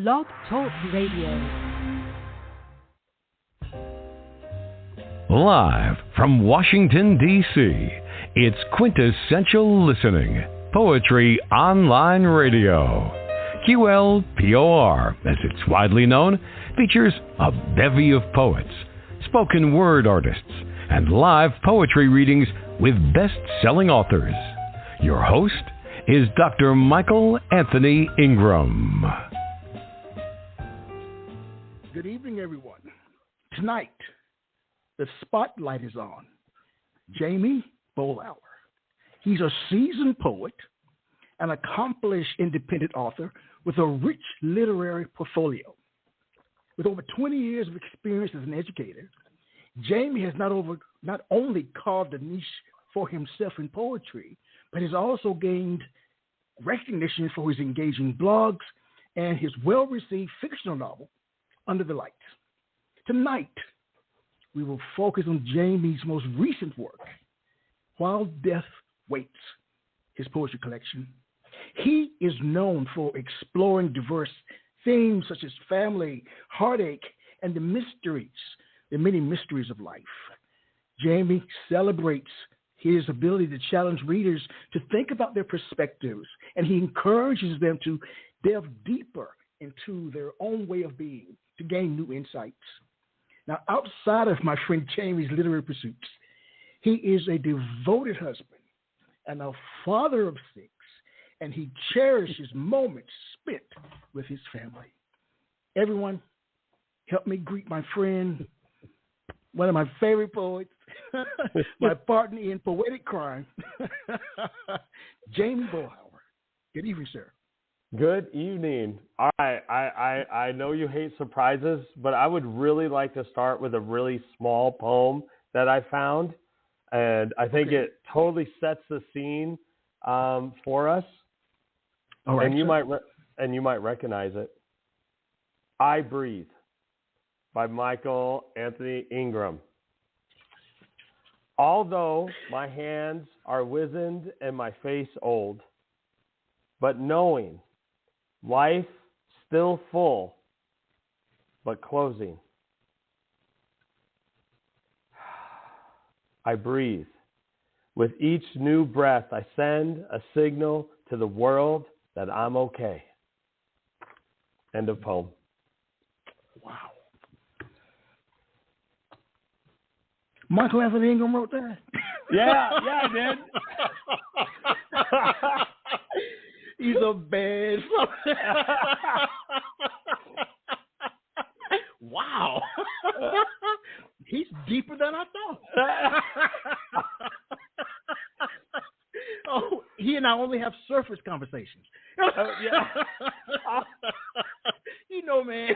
Blog Talk Radio. Live from Washington, D.C., it's Quintessential Listening, Poetry Online Radio. QLPOR, as it's widely known, features a bevy of poets, spoken word artists, and live poetry readings with best-selling authors. Your host is Dr. Michael Anthony Ingram. Good evening, everyone. Tonight, the spotlight is on Jamey Boelhower. He's a seasoned poet, an accomplished independent author with a rich literary portfolio. With over 20 years of experience as an educator, Jamey has not only carved a niche for himself in poetry, but has also gained recognition for his engaging blogs and his well-received fictional novel, Under the Lights. Tonight, we will focus on Jamey's most recent work, While Death Waits, his poetry collection. He is known for exploring diverse themes such as family, heartache, and the many mysteries of life. Jamey celebrates his ability to challenge readers to think about their perspectives, and he encourages them to delve deeper into their own way of being to gain new insights. Now, outside of my friend Jamey's literary pursuits, he is a devoted husband and a father of 6, and he cherishes moments spent with his family. Everyone, help me greet my friend, one of my favorite poets, my partner in poetic crime, Jamey Boelhower. Good evening, sir. Good evening. All right, I know you hate surprises, but I would really like to start with a really small poem that I found, and I think it totally sets the scene for us. All right, and you might recognize it. I Breathe by Michael Anthony Ingram. Although my hands are wizened and my face old, but knowing life still full, but closing. I breathe. With each new breath, I send a signal to the world that I'm okay. End of poem. Wow. Michael Anthony Ingram wrote that? Yeah, I did. He's a bad Wow. He's deeper than I thought. Oh, he and I only have surface conversations. Yeah. You know, man.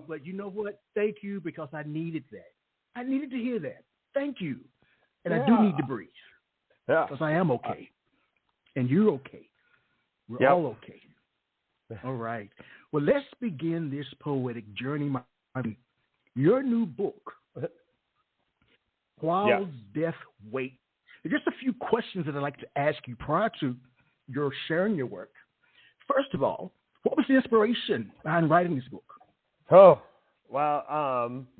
But you know what? Thank you, because I needed that. I needed to hear that. Thank you. And I do need to breathe. Yeah. Because I am okay. And you're okay. We're all okay. All right. Well, let's begin this poetic journey. Your new book, While Death Waits. Just a few questions that I'd like to ask you prior to your sharing your work. First of all, what was the inspiration behind writing this book? Oh, well,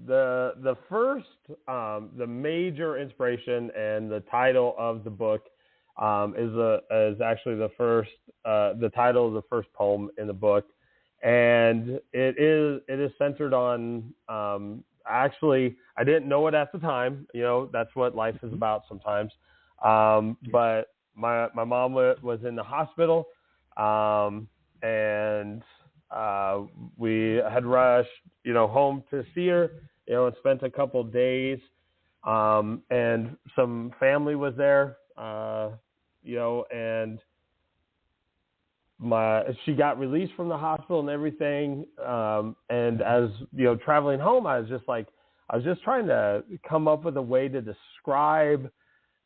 the first, the major inspiration and the title of the book is actually the title of the first poem in the book, and it is centered on actually, I didn't know it at the time. You know, that's what life is about sometimes. But my mom was in the hospital, and we had rushed, home to see her, and spent a couple of days, and some family was there, and she got released from the hospital and everything. And as, traveling home, I was just trying to come up with a way to describe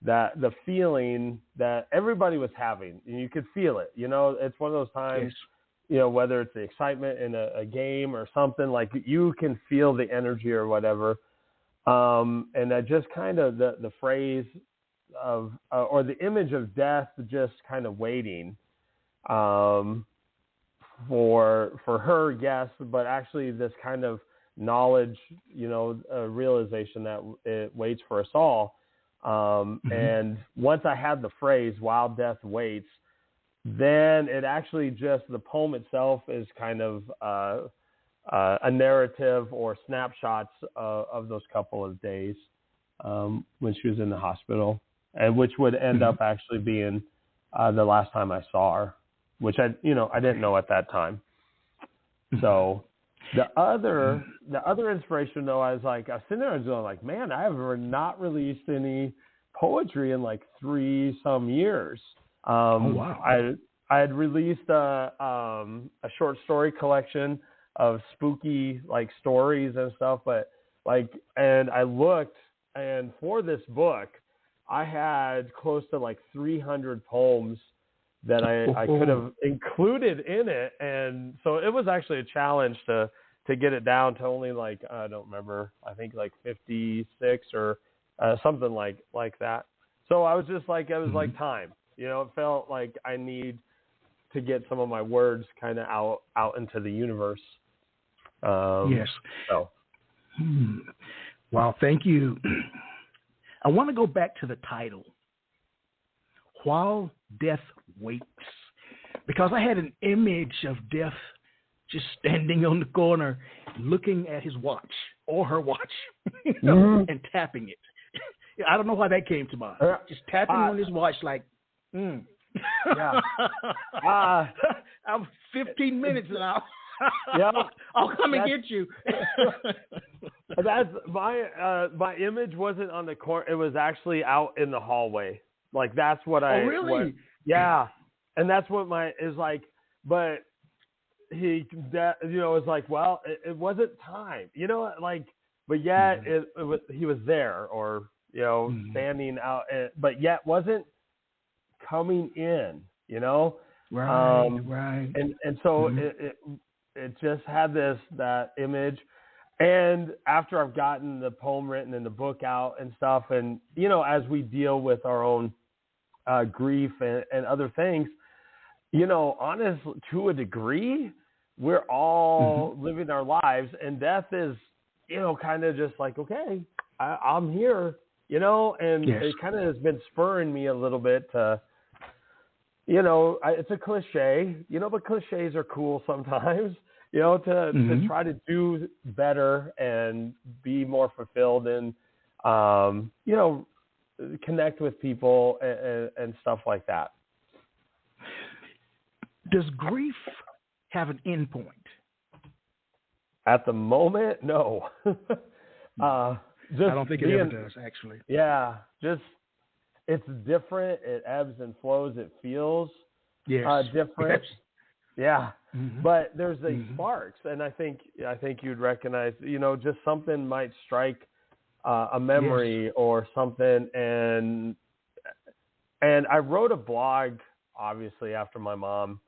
the feeling that everybody was having, and you could feel it. It's one of those times, whether it's the excitement in a game or something, like you can feel the energy or whatever. And that just kind of the phrase of, or the image of death just kind of waiting for her, yes, but actually this kind of knowledge, realization that it waits for us all. And once I had the phrase "while death waits," then it actually just, the poem itself is kind of a narrative or snapshots of those couple of days when she was in the hospital, and which would end up actually being the last time I saw her, which I didn't know at that time. So the other inspiration, though, I was sitting there, I was going like, man, I have not released any poetry in like 3 some years. Wow. I had released a short story collection of spooky like stories and stuff, but and I looked, and for this book, I had close to like 300 poems that I could have included in it, and so it was actually a challenge to get it down to only like, I don't remember, I think like 56 or something like that. So I was just like, it was like time, it felt like I need to get some of my words kind of out into the universe. Yes. So. Wow, thank you. I want to go back to the title, While Death Waits, because I had an image of Death just standing on the corner looking at his watch or her watch, and tapping it. I don't know why that came to mind. Just tapping on his watch like, Yeah. I'm 15 minutes now. Yep. I'll come and get you. That's my image wasn't on the corner. It was actually out in the hallway. Like that's what I. Oh, really? Yeah. And that's what is like. But he, was like, well, it wasn't time. But yet it was, he was there, or standing out, but yet wasn't coming in. Right. And so it just had that image. And after I've gotten the poem written and the book out and stuff, and as we deal with our own grief and other things, honestly, to a degree, we're all living our lives, and death is, kind of just like, okay, I'm here, and it kind of has been spurring me a little bit to, it's a cliche, but cliches are cool sometimes, to try to do better and be more fulfilled and, connect with people and stuff like that. Does grief have an end point? At the moment, no. I don't think it ever does, actually. Yeah, it's different. It ebbs and flows. It feels different. Yes. Yeah, but there's these sparks, and I think you'd recognize, just something might strike a memory or something, and I wrote a blog, obviously, after my mom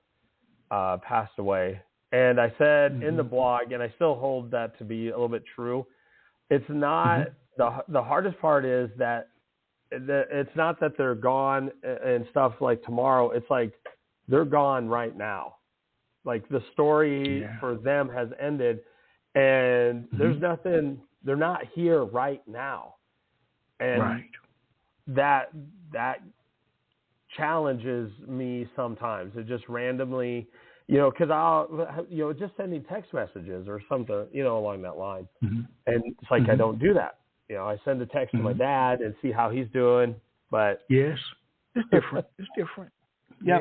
passed away, and I said in the blog, and I still hold that to be a little bit true. It's not the hardest part is that it's not that they're gone and stuff like tomorrow. It's like they're gone right now. Like the story for them has ended, and there's nothing. They're not here right now, and that challenges me sometimes. It just randomly, because I'll, just sending text messages or something, along that line, and it's like I don't do that. I send a text to my dad and see how he's doing, but it's different. It's different. Yeah.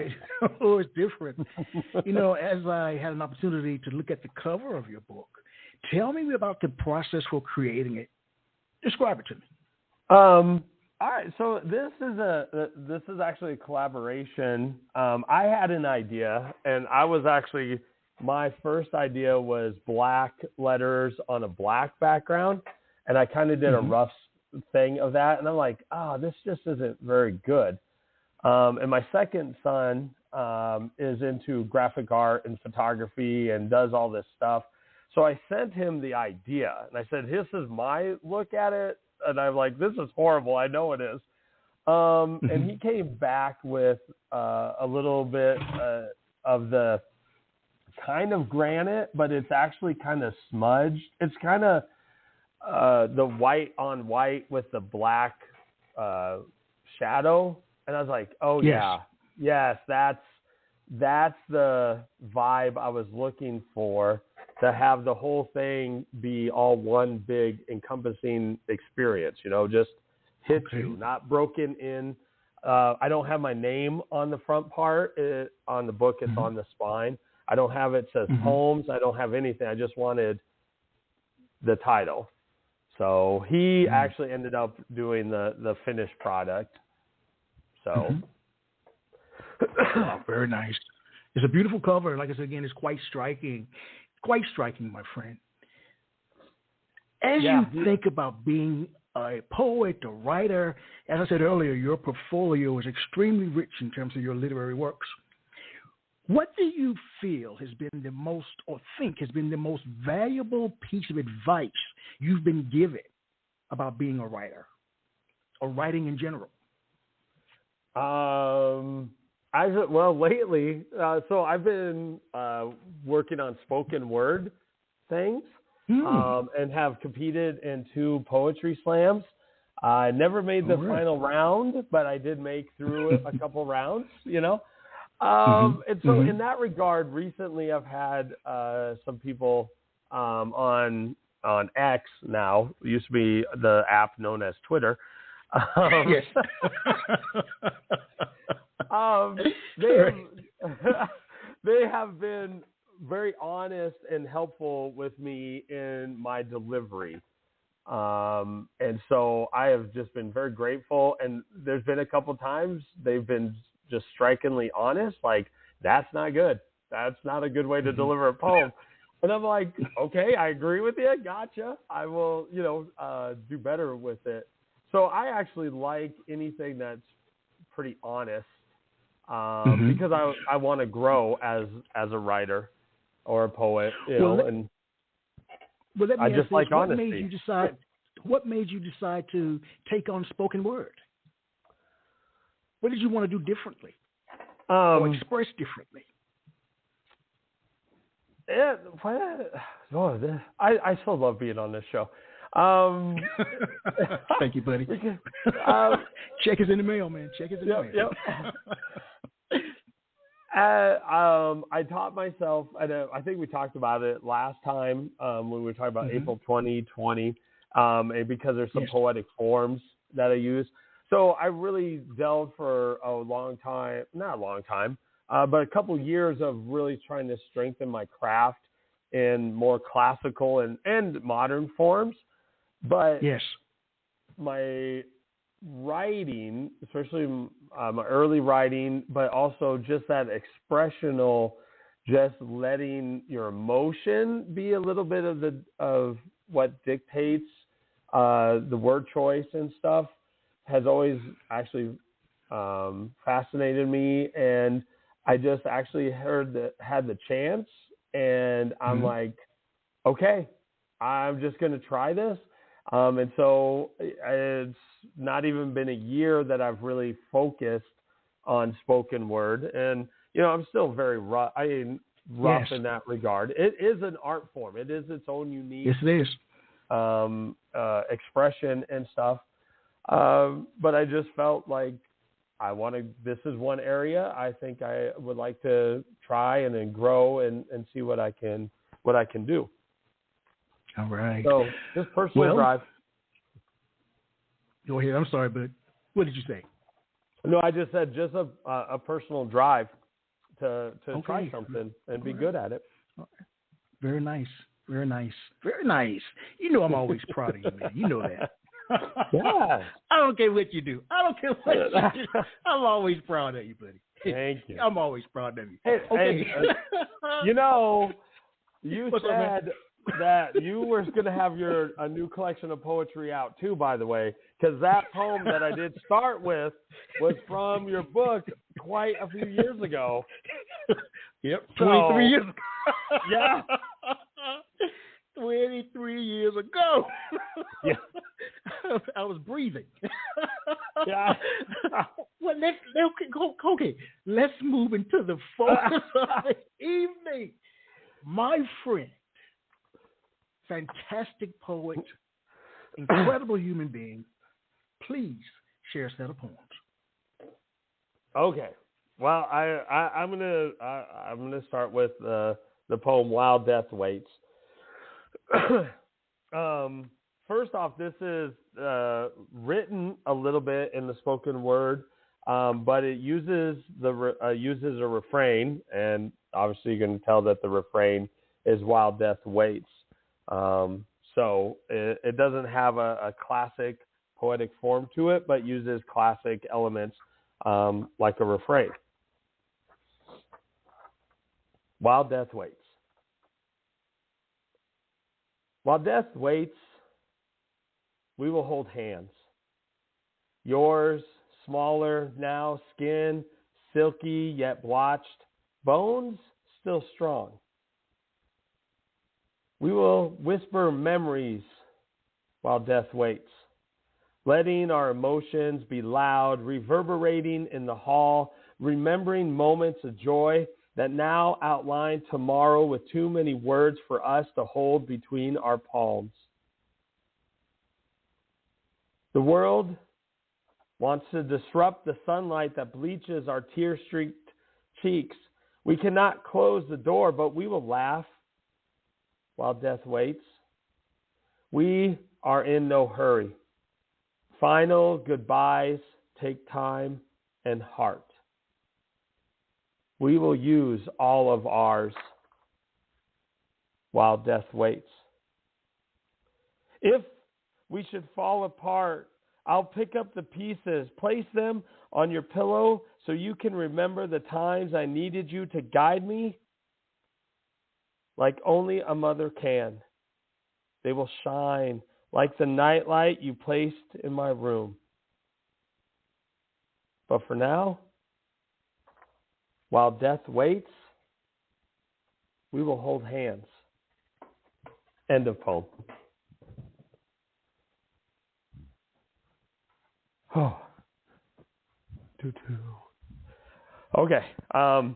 Oh, it's different. As I had an opportunity to look at the cover of your book, tell me about the process for creating it. Describe it to me. All right. So this is actually a collaboration. I had an idea, and my first idea was black letters on a black background, and I kind of did a rough thing of that, and I'm like, this just isn't very good. And my second son is into graphic art and photography and does all this stuff. So I sent him the idea, and I said, this is my look at it. And I'm like, this is horrible. I know it is. And he came back with a little bit of the kind of granite, but it's actually kind of smudged. It's kind of the white on white with the black shadow. And I was like, oh, yes, that's the vibe I was looking for, to have the whole thing be all one big encompassing experience, just hit you, not broken in. I don't have my name on the front part. On the book, it's on the spine. I don't have it says poems. I don't have anything. I just wanted the title. So he actually ended up doing the finished product. So wow, very nice. It's a beautiful cover. Like I said, again, it's quite striking. Quite striking, my friend. As you think about being a poet, a writer, as I said earlier, your portfolio is extremely rich in terms of your literary works. What do you feel has been the most, or think has been the most valuable piece of advice you've been given about being a writer, or writing in general? Lately, so I've been working on spoken word things, and have competed in 2 poetry slams. I never made the final round, but I did make through a couple rounds, And so in that regard, recently I've had some people on X now, it used to be the app known as Twitter. Yes. They have been very honest and helpful with me in my delivery. And so I have just been very grateful. And there's been a couple times they've been just strikingly honest, like, that's not good. That's not a good way to deliver a poem. And I'm like, okay, I agree with you. Gotcha. I will, do better with it. So I actually like anything that's pretty honest, because I want to grow as a writer or a poet, and I just like honesty. What made you decide to take on spoken word? What did you want to do differently, or express differently? I still love being on this show. Thank you, buddy. Check is in the mail, man. Check is in the mail. I taught myself, and I think we talked about it last time when we were talking about April 2020, and because there's some poetic forms that I use. So I really delved for not a long time, but a couple years of really trying to strengthen my craft in more classical and modern forms. But my writing, especially my early writing, but also just that expressional, just letting your emotion be a little bit of what dictates the word choice and stuff, has always actually fascinated me. And I just actually had the chance, and I'm like, okay, I'm just going to try this. And so it's not even been a year that I've really focused on spoken word. And, I'm still very rough in that regard. It is an art form. It is its own unique expression and stuff. But I just felt like this is one area I think I would like to try and then grow and see what I can do. All right. So just personal drive. Go ahead. I'm sorry, but what did you say? No, I just said just a personal drive to try something and be good at it. Very nice. Very nice. Very nice. I'm always proud of you, man. You know that. Yeah. I don't care what you do. I'm always proud of you, buddy. Thank you. I'm always proud of you. Okay. You said that you were going to have a new collection of poetry out too, by the way, because that poem that I did start with was from your book quite a few years ago. Yep, 23 years ago. Yeah. 23 years ago. Yeah. I was breathing. Yeah. Well, let's move into the focus of the evening. my friend, fantastic poet, incredible human being, please share a set of poems. Okay. Well, I'm gonna start with the poem "While Death Waits." First off, this is written a little bit in the spoken word, but it uses uses a refrain, and obviously you're going to tell that the refrain is "While Death Waits." So it doesn't have a classic poetic form to it, but uses classic elements like a refrain. While death waits. While death waits, we will hold hands. Yours, smaller now, skin, silky yet blotched, bones still strong. We will whisper memories while death waits, letting our emotions be loud, reverberating in the hall, remembering moments of joy that now outline tomorrow with too many words for us to hold between our palms. The world wants to disrupt the sunlight that bleaches our tear-streaked cheeks. We cannot close the door, but we will laugh while death waits. We are in no hurry. Final goodbyes take time and heart. We will use all of ours while death waits. If we should fall apart, I'll pick up the pieces, place them on your pillow so you can remember the times I needed you to guide me like only a mother can. They will shine like the nightlight you placed in my room. But for now, while death waits, we will hold hands. End of poem. Oh. Okay. As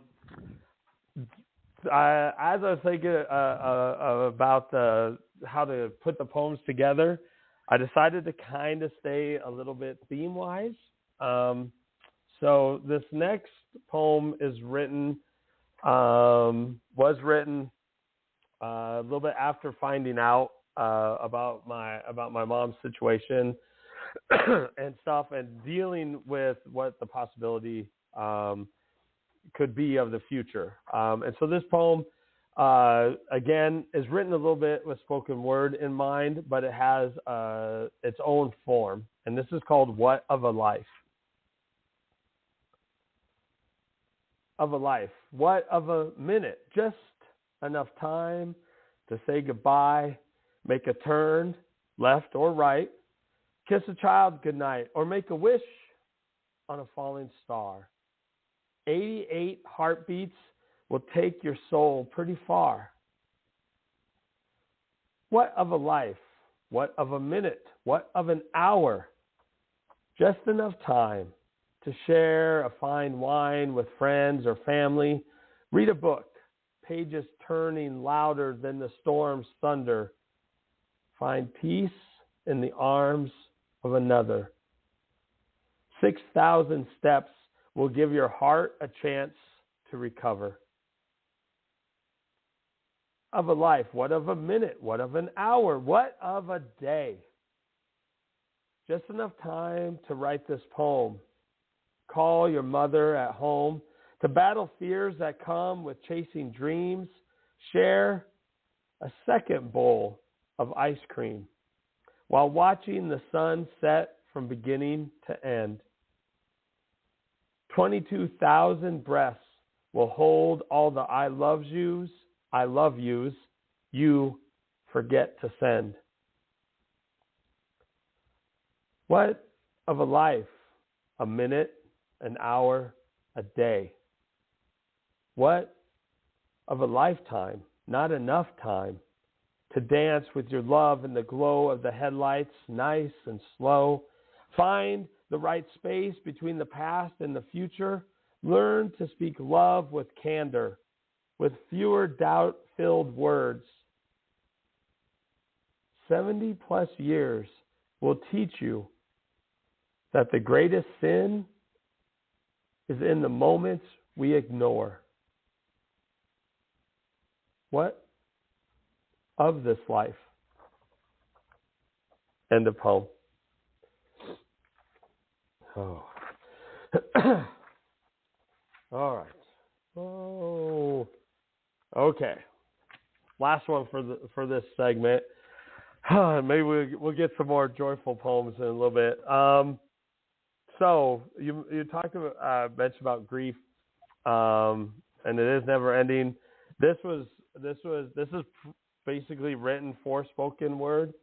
I was thinking about how to put the poems together, I decided to kind of stay a little bit theme-wise. So this next poem is was written a little bit after finding out about my mom's situation and stuff, and dealing with what the possibility could be of the future. And so this poem, again, is written a little bit with spoken word in mind, but it has its own form. And this is called What of a Life? Of a life. What of a minute? Just enough time to say goodbye, make a turn, left or right, kiss a child goodnight, or make a wish on a falling star. 88 heartbeats will take your soul pretty far. What of a life? What of a minute? What of an hour? Just enough time to share a fine wine with friends or family, read a book, pages turning louder than the storm's thunder, find peace in the arms of another. 6,000 steps will give your heart a chance to recover. Of a life, what of a minute? What of an hour? What of a day? Just enough time to write this poem. Call your mother at home to battle fears that come with chasing dreams. Share a second bowl of ice cream while watching the sun set from beginning to end. 22,000 breaths will hold all the I love yous you forget to send. What of a life? A minute, an hour, a day. What of a lifetime? Not enough time to dance with your love in the glow of the headlights, nice and slow. Find the right space between the past and the future. Learn to speak love with candor, with fewer filled words. 70 plus years will teach you that the greatest sin is in the moments we ignore. What of this life? End of poem. Oh. All right. Oh. Okay. Last one for this segment. Maybe we'll get some more joyful poems in a little bit. So you talked about mentioned about grief, and it is never ending. This is basically written for spoken word,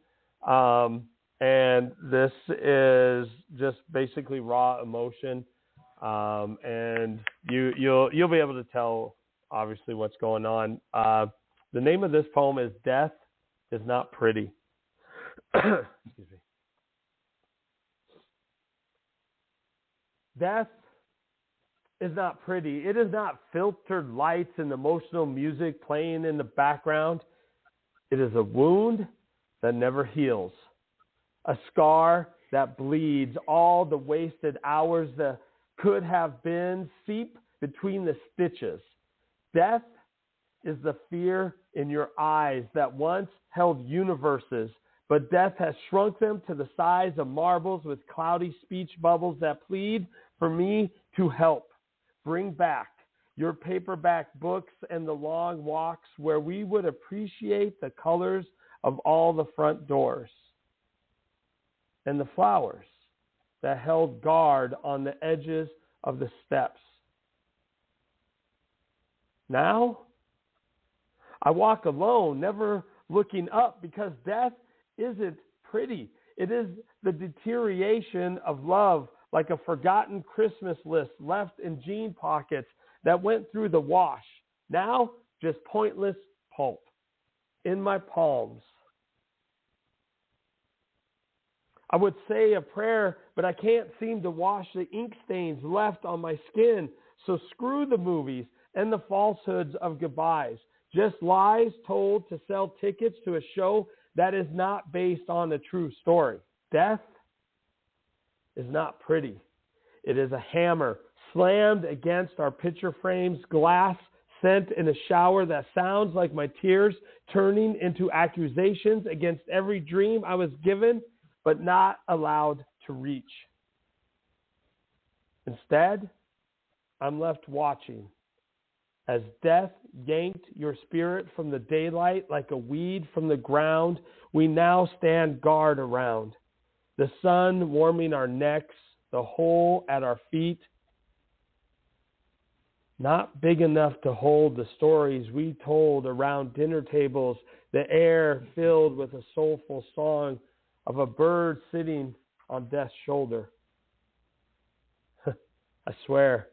and this is just basically raw emotion, and you'll be able to tell obviously what's going on. The name of this poem is "Death is Not Pretty." Excuse me. Death is not pretty. It is not filtered lights and emotional music playing in the background. It is a wound that never heals, a scar that bleeds. All the wasted hours that could have been seep between the stitches. Death is the fear in your eyes that once held universes, but death has shrunk them to the size of marbles with cloudy speech bubbles that plead for me to help. Bring back your paperback books and the long walks where we would appreciate the colors of all the front doors and the flowers that held guard on the edges of the steps. Now, I walk alone, never looking up, because death isn't pretty. It is the deterioration of love, like a forgotten Christmas list left in jean pockets that went through the wash. Now, just pointless pulp in my palms. I would say a prayer, but I can't seem to wash the ink stains left on my skin. So screw the movies and the falsehoods of goodbyes. Just lies told to sell tickets to a show that is not based on a true story. Death is not pretty. It is a hammer slammed against our picture frames, glass sent in a shower that sounds like my tears turning into accusations against every dream I was given but not allowed to reach. Instead, I'm left watching as death yanked your spirit from the daylight like a weed from the ground. We now stand guard around. The sun warming our necks, the hole at our feet. Not big enough to hold the stories we told around dinner tables, the air filled with a soulful song of a bird sitting on death's shoulder. I swear,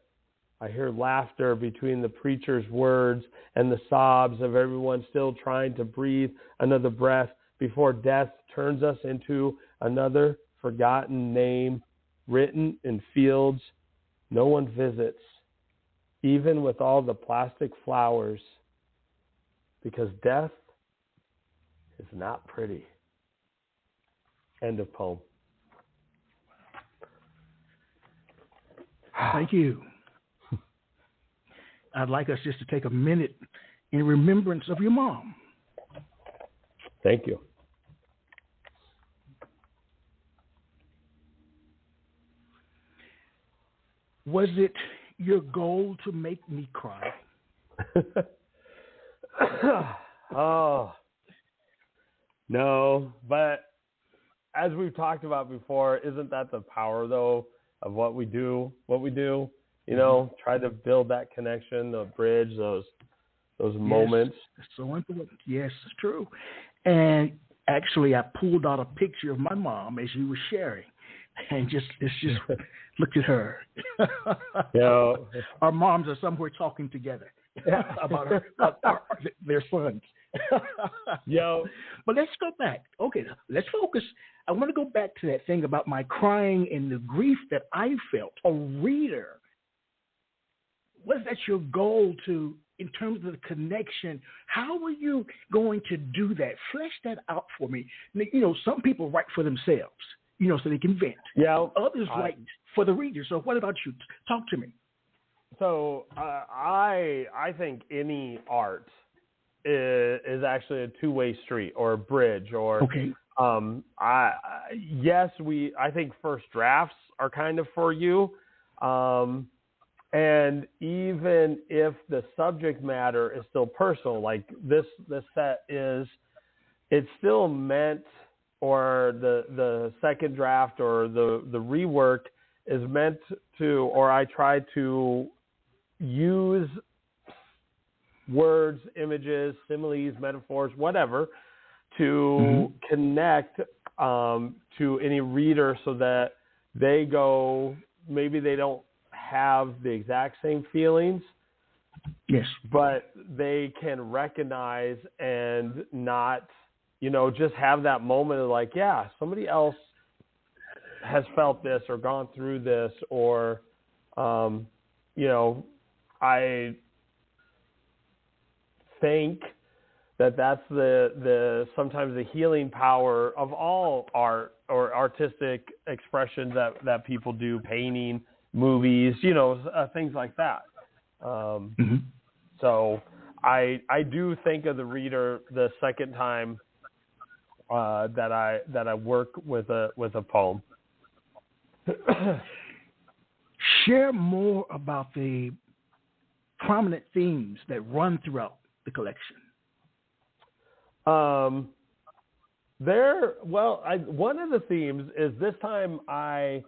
I hear laughter between the preacher's words and the sobs of everyone still trying to breathe another breath before death turns us into another forgotten name written in fields no one visits, even with all the plastic flowers, because death is not pretty. End of poem. Thank you. I'd like us just to take a minute in remembrance of your mom. Thank you. Was it your goal to make me cry? Oh, no, but as we've talked about before, isn't that the power, though, of what we do? You know, try to build that connection, the bridge, those moments. Yes, so important. Yes, it's true. And actually, I pulled out a picture of my mom as you were sharing, and it's just look at her. Yeah. Our moms are somewhere talking together about their sons. Yo. But let's go back. Okay, let's focus. I want to go back to that thing about my crying and the grief that I felt. A reader, was that your goal to in terms of the connection, how are you going to do that? Flesh that out for me. Some people write for themselves, so they can vent. Yeah. Others write for the reader. So what about you? Talk to me. So I think any art is actually a two-way street or a bridge or okay. I think first drafts are kind of for you. And even if the subject matter is still personal, like this set is, it's still meant, or the second draft or the rework is meant to, or I try to use words, images, similes, metaphors, whatever, to connect to any reader so that they go, maybe they don't have the exact same feelings, yes, but they can recognize and not, just have that moment of like, yeah, somebody else has felt this or gone through this, or, I think that's the sometimes the healing power of all art or artistic expressions that people do, painting, movies, things like that. So I do think of the reader the second time that I work with a poem. Share more about the prominent themes that run throughout the collection. One of the themes is this time I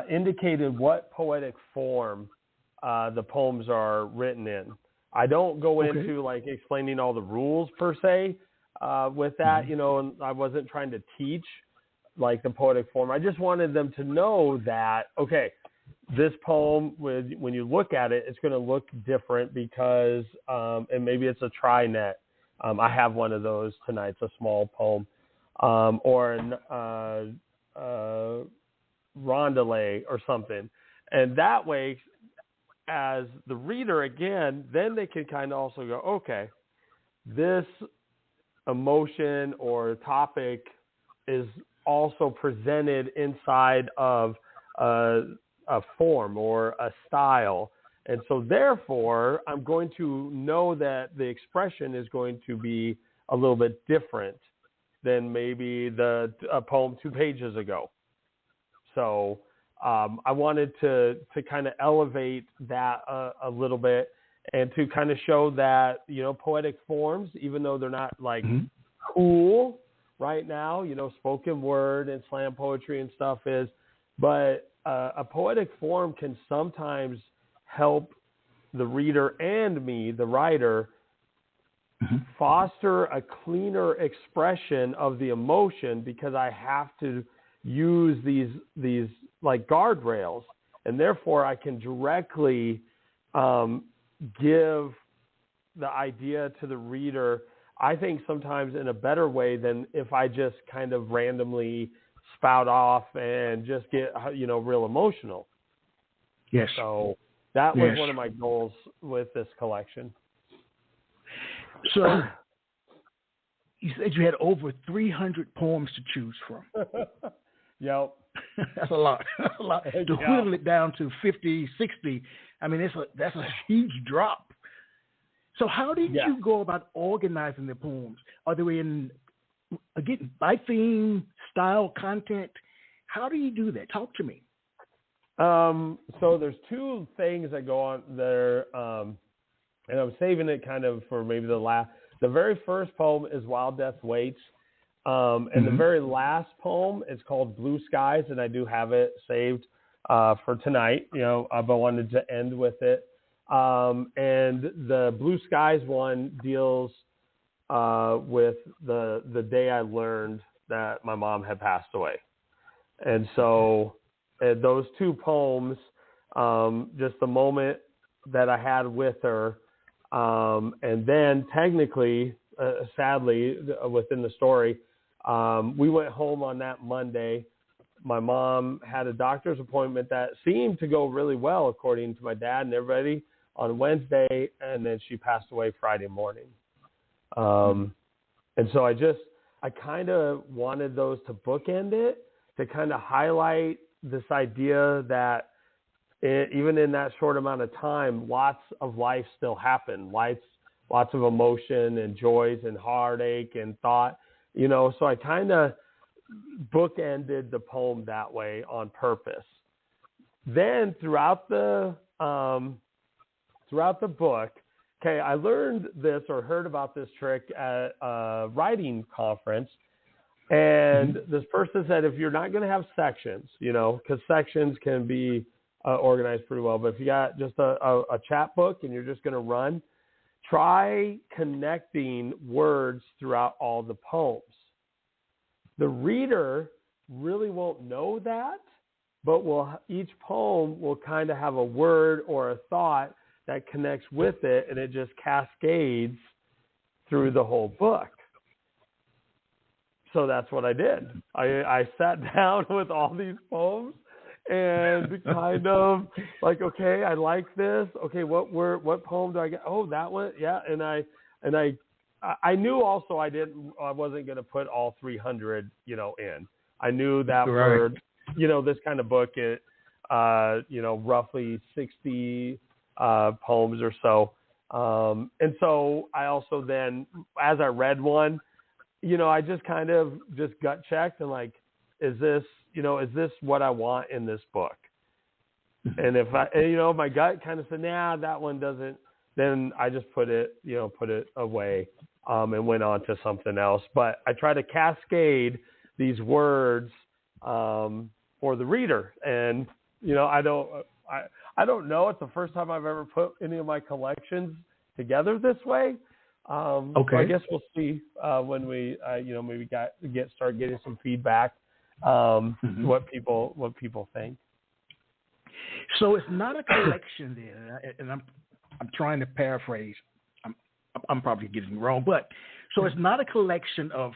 indicated what poetic form the poems are written in. I don't go into like explaining all the rules per se with that, and I wasn't trying to teach like the poetic form. I just wanted them to know that, okay, this poem, when you look at it, it's going to look different because, and maybe it's a tri-net. I have one of those tonight. It's a small poem, or an rondelet or something. And that way, as the reader, again, then they can kind of also go, okay, this emotion or topic is also presented inside of a form or a style. And so therefore, I'm going to know that the expression is going to be a little bit different than maybe a poem 2 pages ago. So I wanted to kind of elevate that a little bit and to kind of show that, poetic forms, even though they're not like cool right now, spoken word and slam poetry and stuff is, but a poetic form can sometimes help the reader and me, the writer, foster a cleaner expression of the emotion because I have to use these like guardrails, and therefore I can directly give the idea to the reader, I think sometimes in a better way than if I just kind of randomly spout off and just get, real emotional. Yes. So that was one of my goals with this collection. So you said you had over 300 poems to choose from. Yep. That's a lot. To whittle it down to 50, 60, I mean, that's a huge drop. So how did you go about organizing the poems? Are they in, again, by theme, style, content? How do you do that? Talk to me. So there's 2 things that go on there, and I'm saving it kind of for maybe the very first poem is Wild Death Waits. And the very last poem is called Blue Skies, and I do have it saved for tonight, but I wanted to end with it. And the Blue Skies one deals with the day I learned that my mom had passed away. And so those 2 poems, just the moment that I had with her, and then technically, sadly, within the story, we went home on that Monday. My mom had a doctor's appointment that seemed to go really well, according to my dad and everybody. on Wednesday, and then she passed away Friday morning. And so I kind of wanted those to bookend it, to kind of highlight this idea that even in that short amount of time, lots of life still happened. Lots of emotion and joys and heartache and thought, so I kind of bookended the poem that way on purpose. Then throughout the book, okay, I learned this or heard about this trick at a writing conference, and this person said if you're not going to have sections, because sections can be organized pretty well, but if you got just a chapbook and you're just going to run, try connecting words throughout all the poems. The reader really won't know that, but each poem will kind of have a word or a thought that connects with it, and it just cascades through the whole book. So that's what I did. I sat down with all these poems and kind of like, okay, I like this. Okay, what poem do I get? Oh, that one, yeah. And I knew also I wasn't going to put all 300, in. I knew that for, this kind of book, it, roughly 60 poems or so. And so I also then, as I read one, I just kind of gut checked and like, is this what I want in this book? And if my gut kind of said, nah, that one doesn't, then I just put it away, and went on to something else. But I try to cascade these words, for the reader. And, I don't know. It's the first time I've ever put any of my collections together this way. Okay. So I guess we'll see when we, maybe start getting some feedback, what people think. So it's not a collection then, and I'm trying to paraphrase. I'm probably getting it wrong, but so it's not a collection of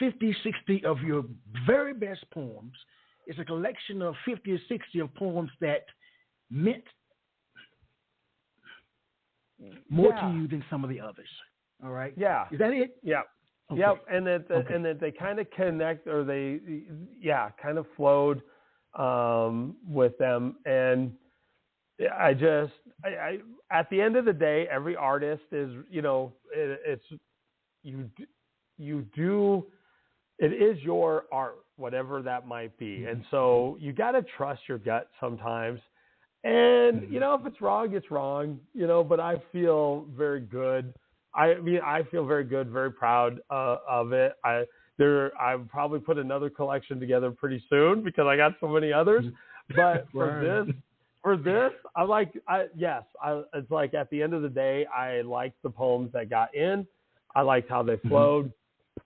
50, 60 of your very best poems. It's a collection of 50 or 60 of poems that meant more to you than some of the others. All right. Yeah. Is that it? Yeah. Okay. Yep. And that they kind of connect, or they, kind of flowed with them. And I at the end of the day, every artist is, it is your art, whatever that might be. And so you got to trust your gut sometimes. And, if it's wrong, it's wrong, but I feel very good. I feel very good, very proud of it. I'll probably put another collection together pretty soon because I got so many others. But for this, it's like at the end of the day, I liked the poems that got in. I liked how they flowed,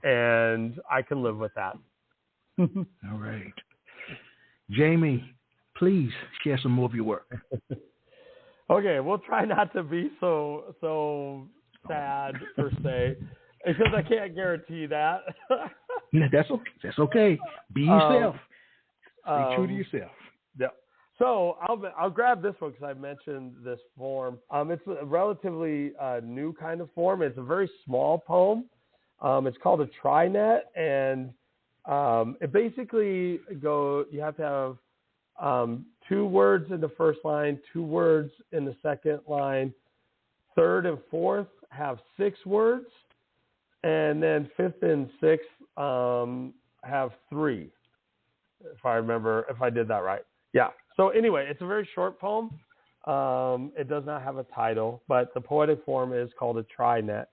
and I can live with that. All right. Jamey, please share some more of your work. Okay, we'll try not to be so sad per se, because I can't guarantee that. That's okay. Be yourself. Stay true to yourself. Yeah. So I'll grab this one because I mentioned this form. It's a relatively new kind of form. It's a very small poem. It's called a trinet, and it basically you have to have 2 words in the first line, 2 words in the second line, third and fourth have 6 words, and then fifth and sixth have 3. If I did that right. Yeah. So anyway, it's a very short poem. It does not have a title, but the poetic form is called a trinet.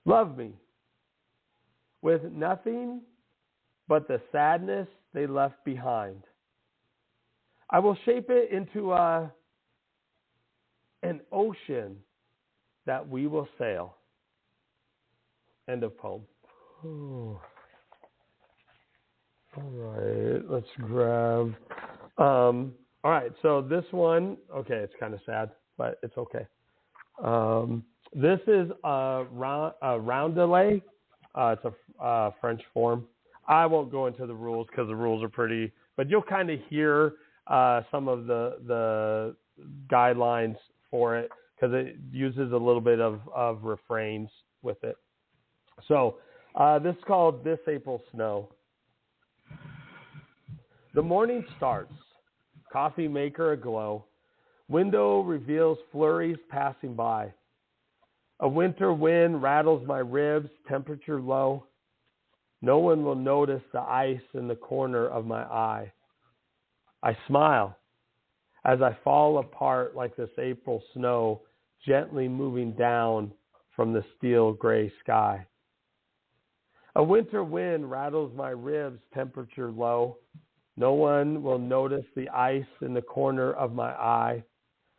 Love me with nothing but the sadness they left behind. I will shape it into an ocean that we will sail. End of poem. Oh. All right, let's grab. All right, so this one, okay, it's kind of sad, but it's okay. This is a roundelay. It's a French form. I won't go into the rules because the rules are pretty, but you'll kind of hear some of the guidelines for it because it uses a little bit of refrains with it. So this is called This April Snow. The morning starts, coffee maker aglow. Window reveals flurries passing by. A winter wind rattles my ribs, temperature low. No one will notice the ice in the corner of my eye. I smile as I fall apart like this April snow, gently moving down from the steel gray sky. A winter wind rattles my ribs, temperature low. No one will notice the ice in the corner of my eye.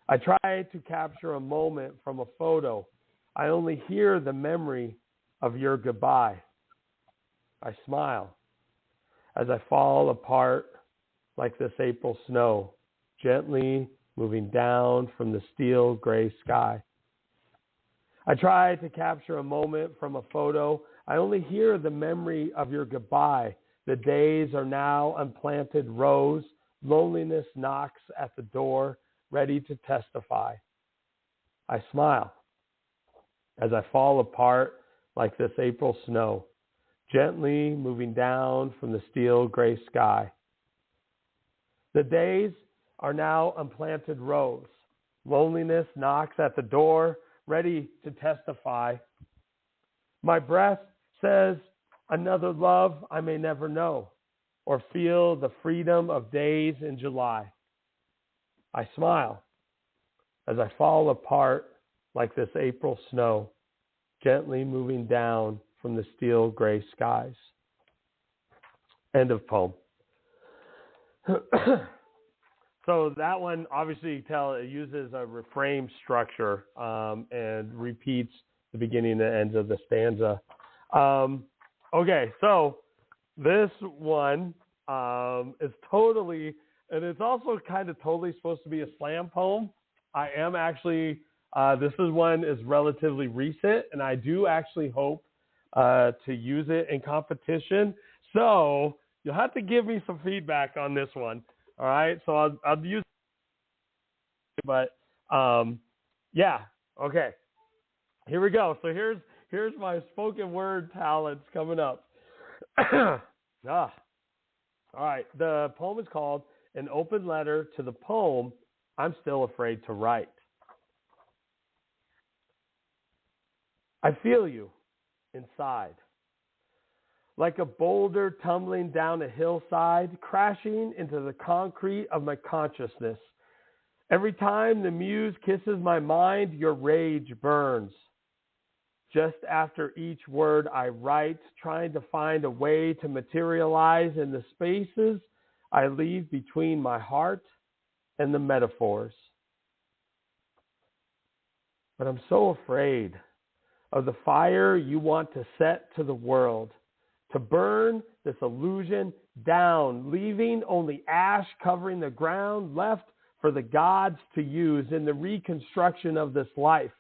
I try to capture a moment from a photo. I only hear the memory of your goodbye. I smile as I fall apart like this April snow, gently moving down from the steel gray sky. I try to capture a moment from a photo. I only hear the memory of your goodbye. The days are now unplanted rows. Loneliness knocks at the door, ready to testify. I smile as I fall apart like this April snow, gently moving down from the steel gray sky. The days are now unplanted rows. Loneliness knocks at the door, ready to testify. My breath says, another love I may never know, or feel the freedom of days in July. I smile as I fall apart like this April snow, gently moving down from the steel gray skies. End of poem. So that one, obviously, you tell it uses a refrain structure and repeats the beginning and end of the stanza. Okay, so this one is totally, and it's also kind of totally supposed to be a slam poem. I am actually, this one is relatively recent, and I do actually hope to use it in competition. So you'll have to give me some feedback on this one. All right, so I'll use it, but yeah, okay. Here we go. So here's my spoken word talents coming up. All right, the poem is called An Open Letter to the Poem I'm Still Afraid to Write. I feel you inside, like a boulder tumbling down a hillside, crashing into the concrete of my consciousness. Every time the muse kisses my mind, your rage burns. Just after each word I write, trying to find a way to materialize in the spaces I leave between my heart and the metaphors. But I'm so afraid of the fire you want to set to the world, to burn this illusion down, leaving only ash covering the ground left for the gods to use in the reconstruction of this life.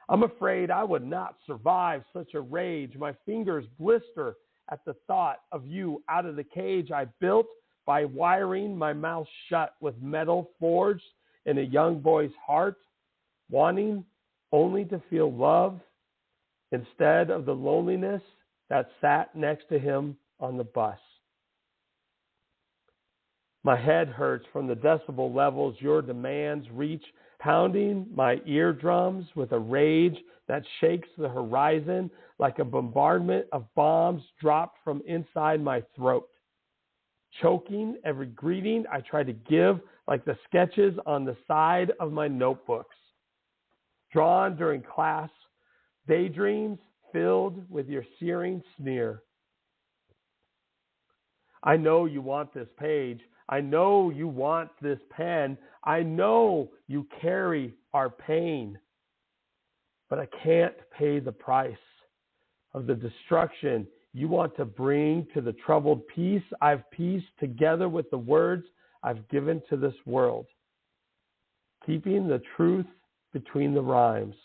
I'm afraid I would not survive such a rage. My fingers blister at the thought of you out of the cage I built by wiring my mouth shut with metal forged in a young boy's heart, wanting only to feel love instead of the loneliness that sat next to him on the bus. My head hurts from the decibel levels your demands reach, pounding my eardrums with a rage that shakes the horizon like a bombardment of bombs dropped from inside my throat. Choking every greeting I try to give like the sketches on the side of my notebooks. Drawn during class, daydreams filled with your searing sneer. I know you want this page. I know you want this pen. I know you carry our pain. But I can't pay the price of the destruction you want to bring to the troubled peace I've pieced together with the words I've given to this world. Keeping the truth between the rhymes.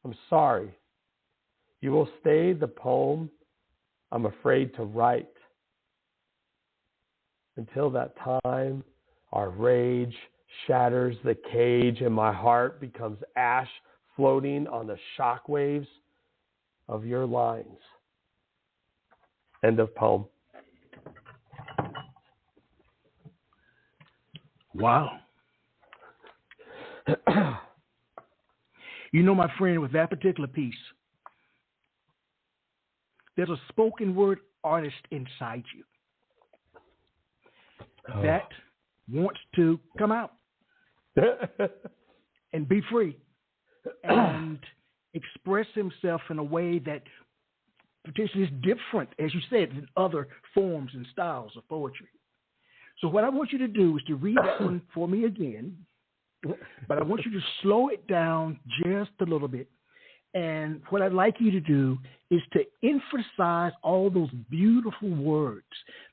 I'm sorry. You will stay the poem I'm afraid to write. Until that time, our rage shatters the cage, and my heart becomes ash floating on the shock waves of your lines. End of poem. Wow. You know, my friend, with that particular piece, there's a spoken word artist inside you that wants to come out and be free and express himself in a way that potentially is different, as you said, than other forms and styles of poetry. So what I want you to do is to read that one for me again, but I want you to slow it down just a little bit. And what I'd like you to do is to emphasize all those beautiful words,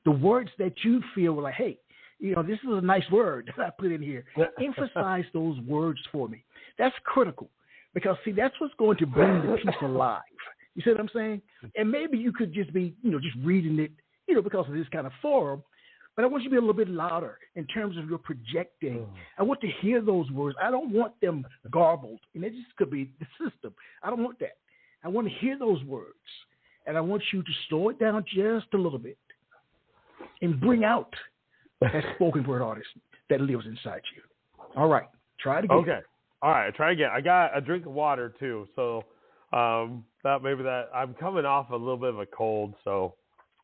the words that you feel were like, hey, you know, this is a nice word that I put in here. Emphasize those words for me. That's critical because, see, that's what's going to bring the piece alive. You see what I'm saying? And maybe you could just be, you know, just reading it, you know, because of this kind of forum. But I want you to be a little bit louder in terms of your projecting. I want to hear those words. I don't want them garbled. And it just could be the system. I don't want that. I want to hear those words. And I want you to slow it down just a little bit and bring out that spoken word artist that lives inside you. All right. Try it again. Okay. All right. Try again. I got a drink of water, too. So that I'm coming off a little bit of a cold. So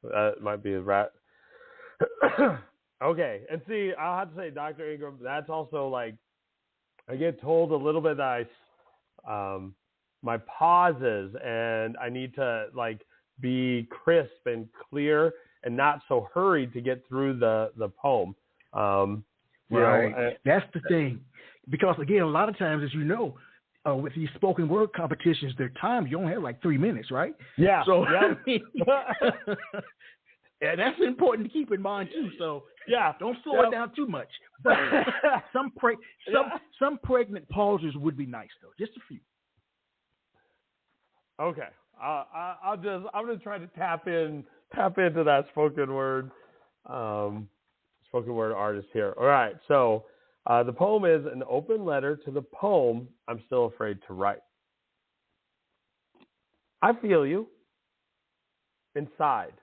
that might be a rat. Okay, and see, I'll have to say, Dr. Ingram, that's also like, I get told a little bit that my pauses, and I need to like be crisp and clear and not so hurried to get through the poem. Right. That's the thing. Because again, a lot of times, as you know, with these spoken word competitions, their time, you only have like 3 minutes, right? Yeah. So, yeah, that's important to keep in mind too. So yeah, don't slow it down too much. But some pregnant pauses would be nice though, just a few. Okay, I'm gonna try to tap into that spoken word artist here. All right, so the poem is an open letter to the poem I'm still afraid to write. I feel you inside.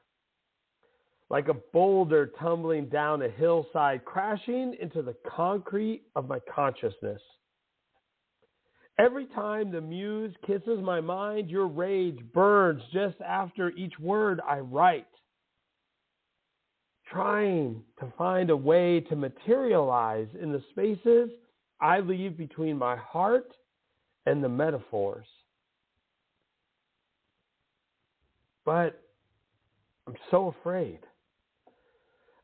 Like a boulder tumbling down a hillside, crashing into the concrete of my consciousness. Every time the muse kisses my mind, your rage burns just after each word I write. Trying to find a way to materialize in the spaces I leave between my heart and the metaphors. But I'm so afraid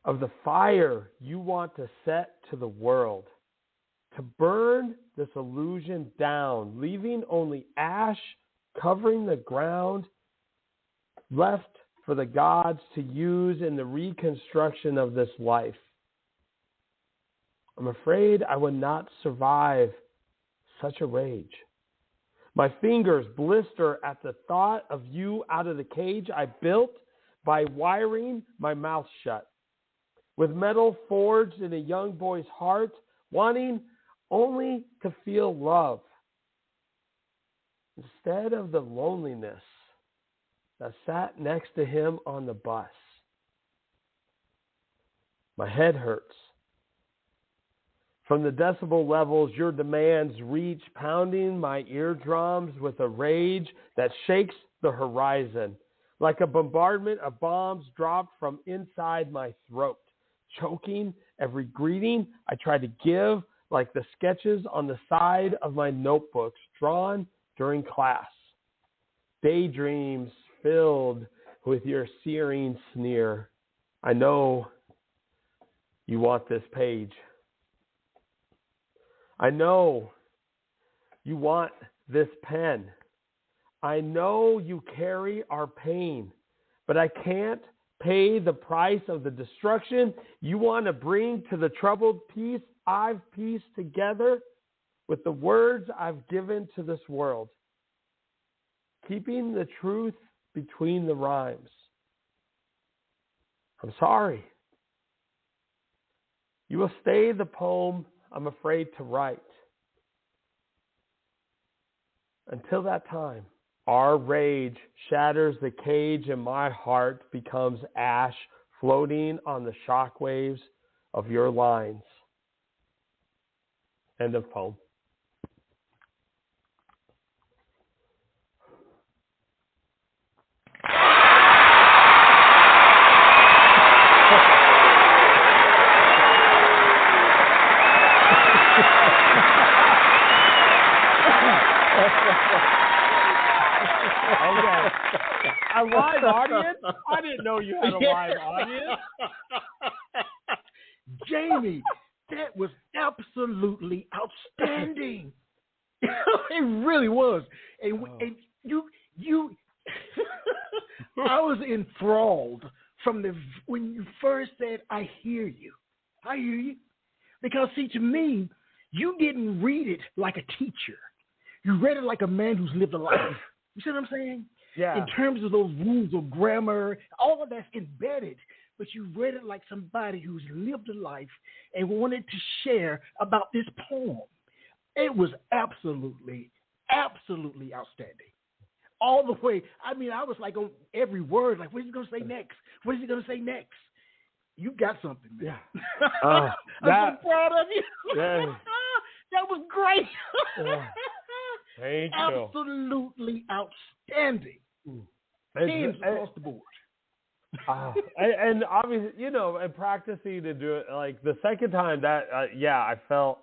of the fire you want to set to the world, to burn this illusion down, leaving only ash covering the ground, left for the gods to use in the reconstruction of this life. I'm afraid I would not survive such a rage. My fingers blister at the thought of you out of the cage I built by wiring my mouth shut. With metal forged in a young boy's heart, wanting only to feel love, instead of the loneliness that sat next to him on the bus. My head hurts. From the decibel levels your demands reach, pounding my eardrums with a rage that shakes the horizon, like a bombardment of bombs dropped from inside my throat. Choking every greeting I try to give, like the sketches on the side of my notebooks drawn during class. Daydreams filled with your searing sneer. I know you want this page. I know you want this pen. I know you carry our pain, but I can't pay the price of the destruction you want to bring to the troubled peace I've pieced together with the words I've given to this world. Keeping the truth between the rhymes. I'm sorry. You will stay the poem I'm afraid to write. Until that time, our rage shatters the cage and my heart becomes ash floating on the shock waves of your lines. End of poem. Okay. A live audience? I didn't know you had a live audience. Jamey, that was absolutely outstanding. It really was. And you I was enthralled from when you first said, I hear you. I hear you. Because, see, to me, you didn't read it like a teacher. You read it like a man who's lived a life. You see what I'm saying? Yeah. In terms of those rules of grammar, all of that's embedded. But you read it like somebody who's lived a life and wanted to share about this poem. It was absolutely, absolutely outstanding. All the way. I mean, I was like on every word, like, what is he going to say next? What is he going to say next? You got something, man. Yeah. I'm so proud of you. Yeah. That was great. Yeah. Thank you. Absolutely outstanding. Teams across the board. And obviously, you know, and practicing to do it, like the second time that, I felt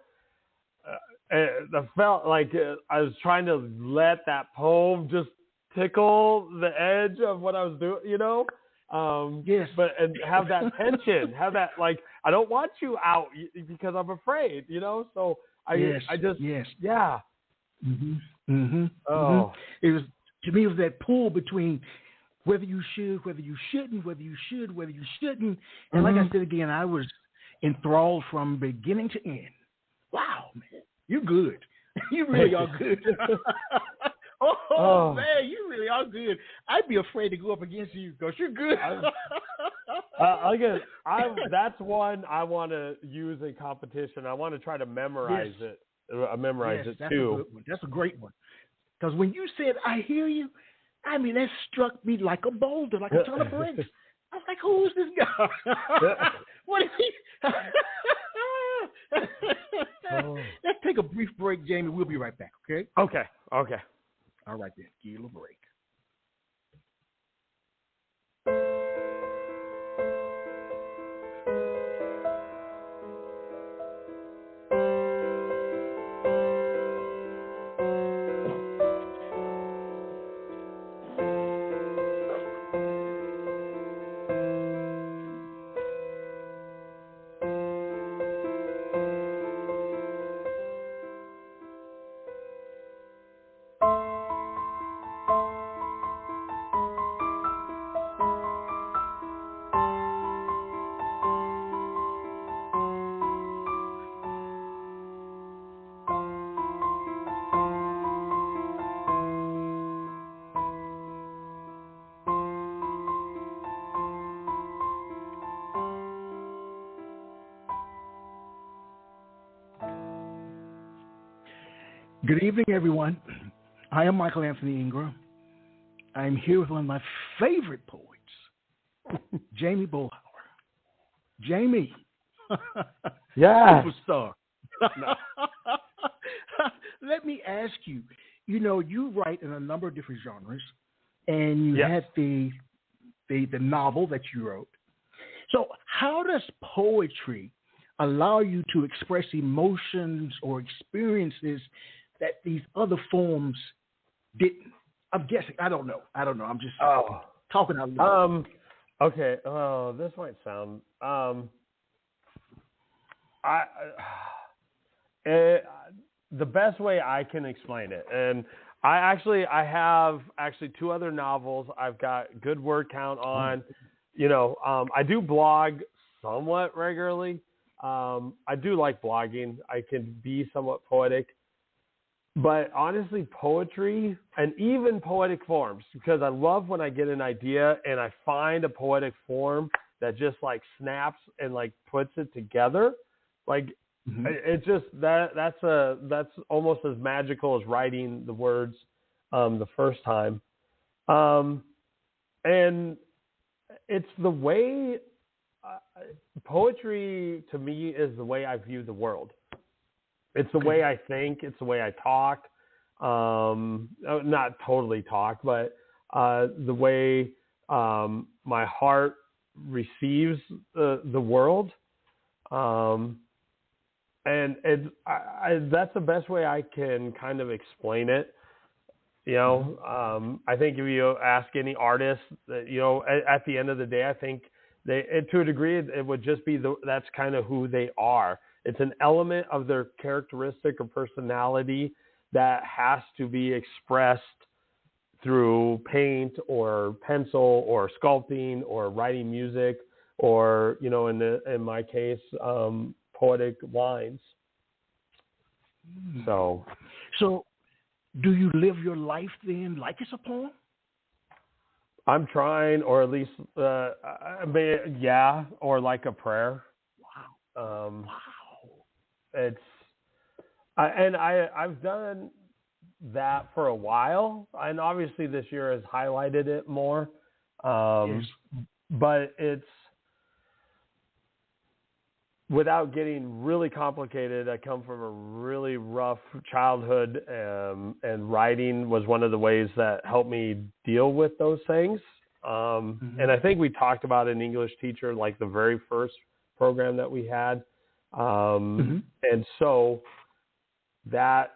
like I was trying to let that poem just tickle the edge of what I was doing, you know? Yes. But, and have that tension, have that, like, I don't want you out because I'm afraid, you know? So yes. Yeah. Mm-hmm. Mm-hmm. Oh. Mm-hmm. It was, to me, it was that pull between whether you should, whether you shouldn't, whether you should, whether you shouldn't. And like I said again, I was enthralled from beginning to end. Wow, man. You're good. You really are good. Oh, man, you really are good. I'd be afraid to go up against you because you're good. Again, that's one I want to use in competition. I want to try to memorize it. Memorize it that's too. A good one. That's a great one. Because when you said, I hear you, I mean, that struck me like a boulder, like a ton of bricks. I was like, who is this guy? What is he? Let's take a brief break, Jamey. We'll be right back, okay? Okay. All right, then. Give you a little break. Good evening, everyone. I am Michael Anthony Ingram. I'm here with one of my favorite poets, Jamey Boelhower. Jamey. Yeah. Superstar. Let me ask you, you know, you write in a number of different genres, and you had the novel that you wrote. So how does poetry allow you to express emotions or experiences that these other forms didn't? I'm guessing. I don't know. I'm just talking out loud. Okay. Oh, this might sound. The best way I can explain it, and I have two other novels I've got good word count on. You know, I do blog somewhat regularly. I do like blogging. I can be somewhat poetic. But honestly, poetry and even poetic forms, because I love when I get an idea and I find a poetic form that just like snaps and like puts it together. Like Mm-hmm. It's just that's almost as magical as writing the words the first time, and it's the way poetry to me is the way I view the world. It's the way I think. It's the way I talk. Not totally talk, but the way my heart receives the world. And that's the best way I can kind of explain it. You know, I think if you ask any artist, you know, at the end of the day, I think to a degree, it would just be that's kind of who they are. It's an element of their characteristic or personality that has to be expressed through paint or pencil or sculpting or writing music or, you know, in my case, poetic lines. So do you live your life then like it's a poem? I'm trying, or at least, yeah, or like a prayer. Wow. It's, I've done that for a while, and obviously this year has highlighted it more. Yes. But it's, without getting really complicated, I come from a really rough childhood, and writing was one of the ways that helped me deal with those things. And I think we talked about an English teacher, like the very first program that we had. And so that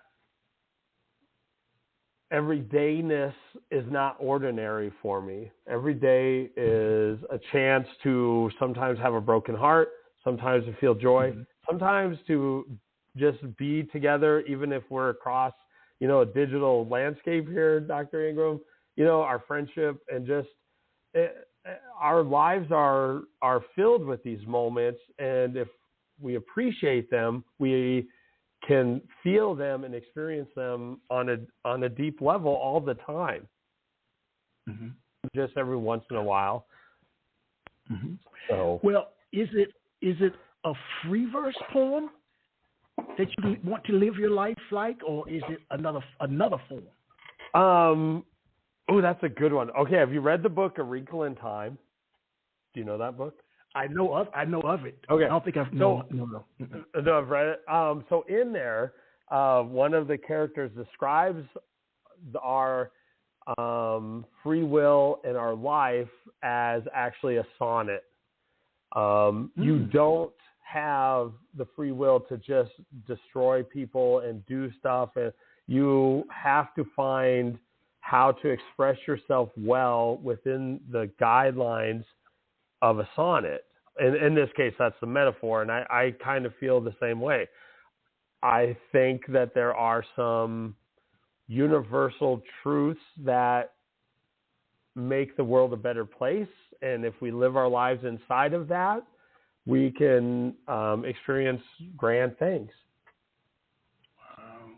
everydayness is not ordinary for me. Every day is a chance to sometimes have a broken heart, sometimes to feel joy, sometimes to just be together, even if we're across, you know, a digital landscape here, Dr. Ingram, you know, our friendship and just our lives are filled with these moments. And if we appreciate them, we can feel them and experience them on a deep level all the time, just every once in a while. So, well, is it a free verse poem that you want to live your life like, or is it another form? Oh, that's a good one. Okay, have you read the book A Wrinkle in Time? Do you know that book? I know of it. Okay. I don't think I've No, I've read it. So in there, one of the characters describes our free will in our life as actually a sonnet. You don't have the free will to just destroy people and do stuff, and you have to find how to express yourself well within the guidelines of a sonnet. And in this case, that's the metaphor, and I kind of feel the same way. I think that there are some universal truths that make the world a better place, and if we live our lives inside of that, we can experience grand things. Wow.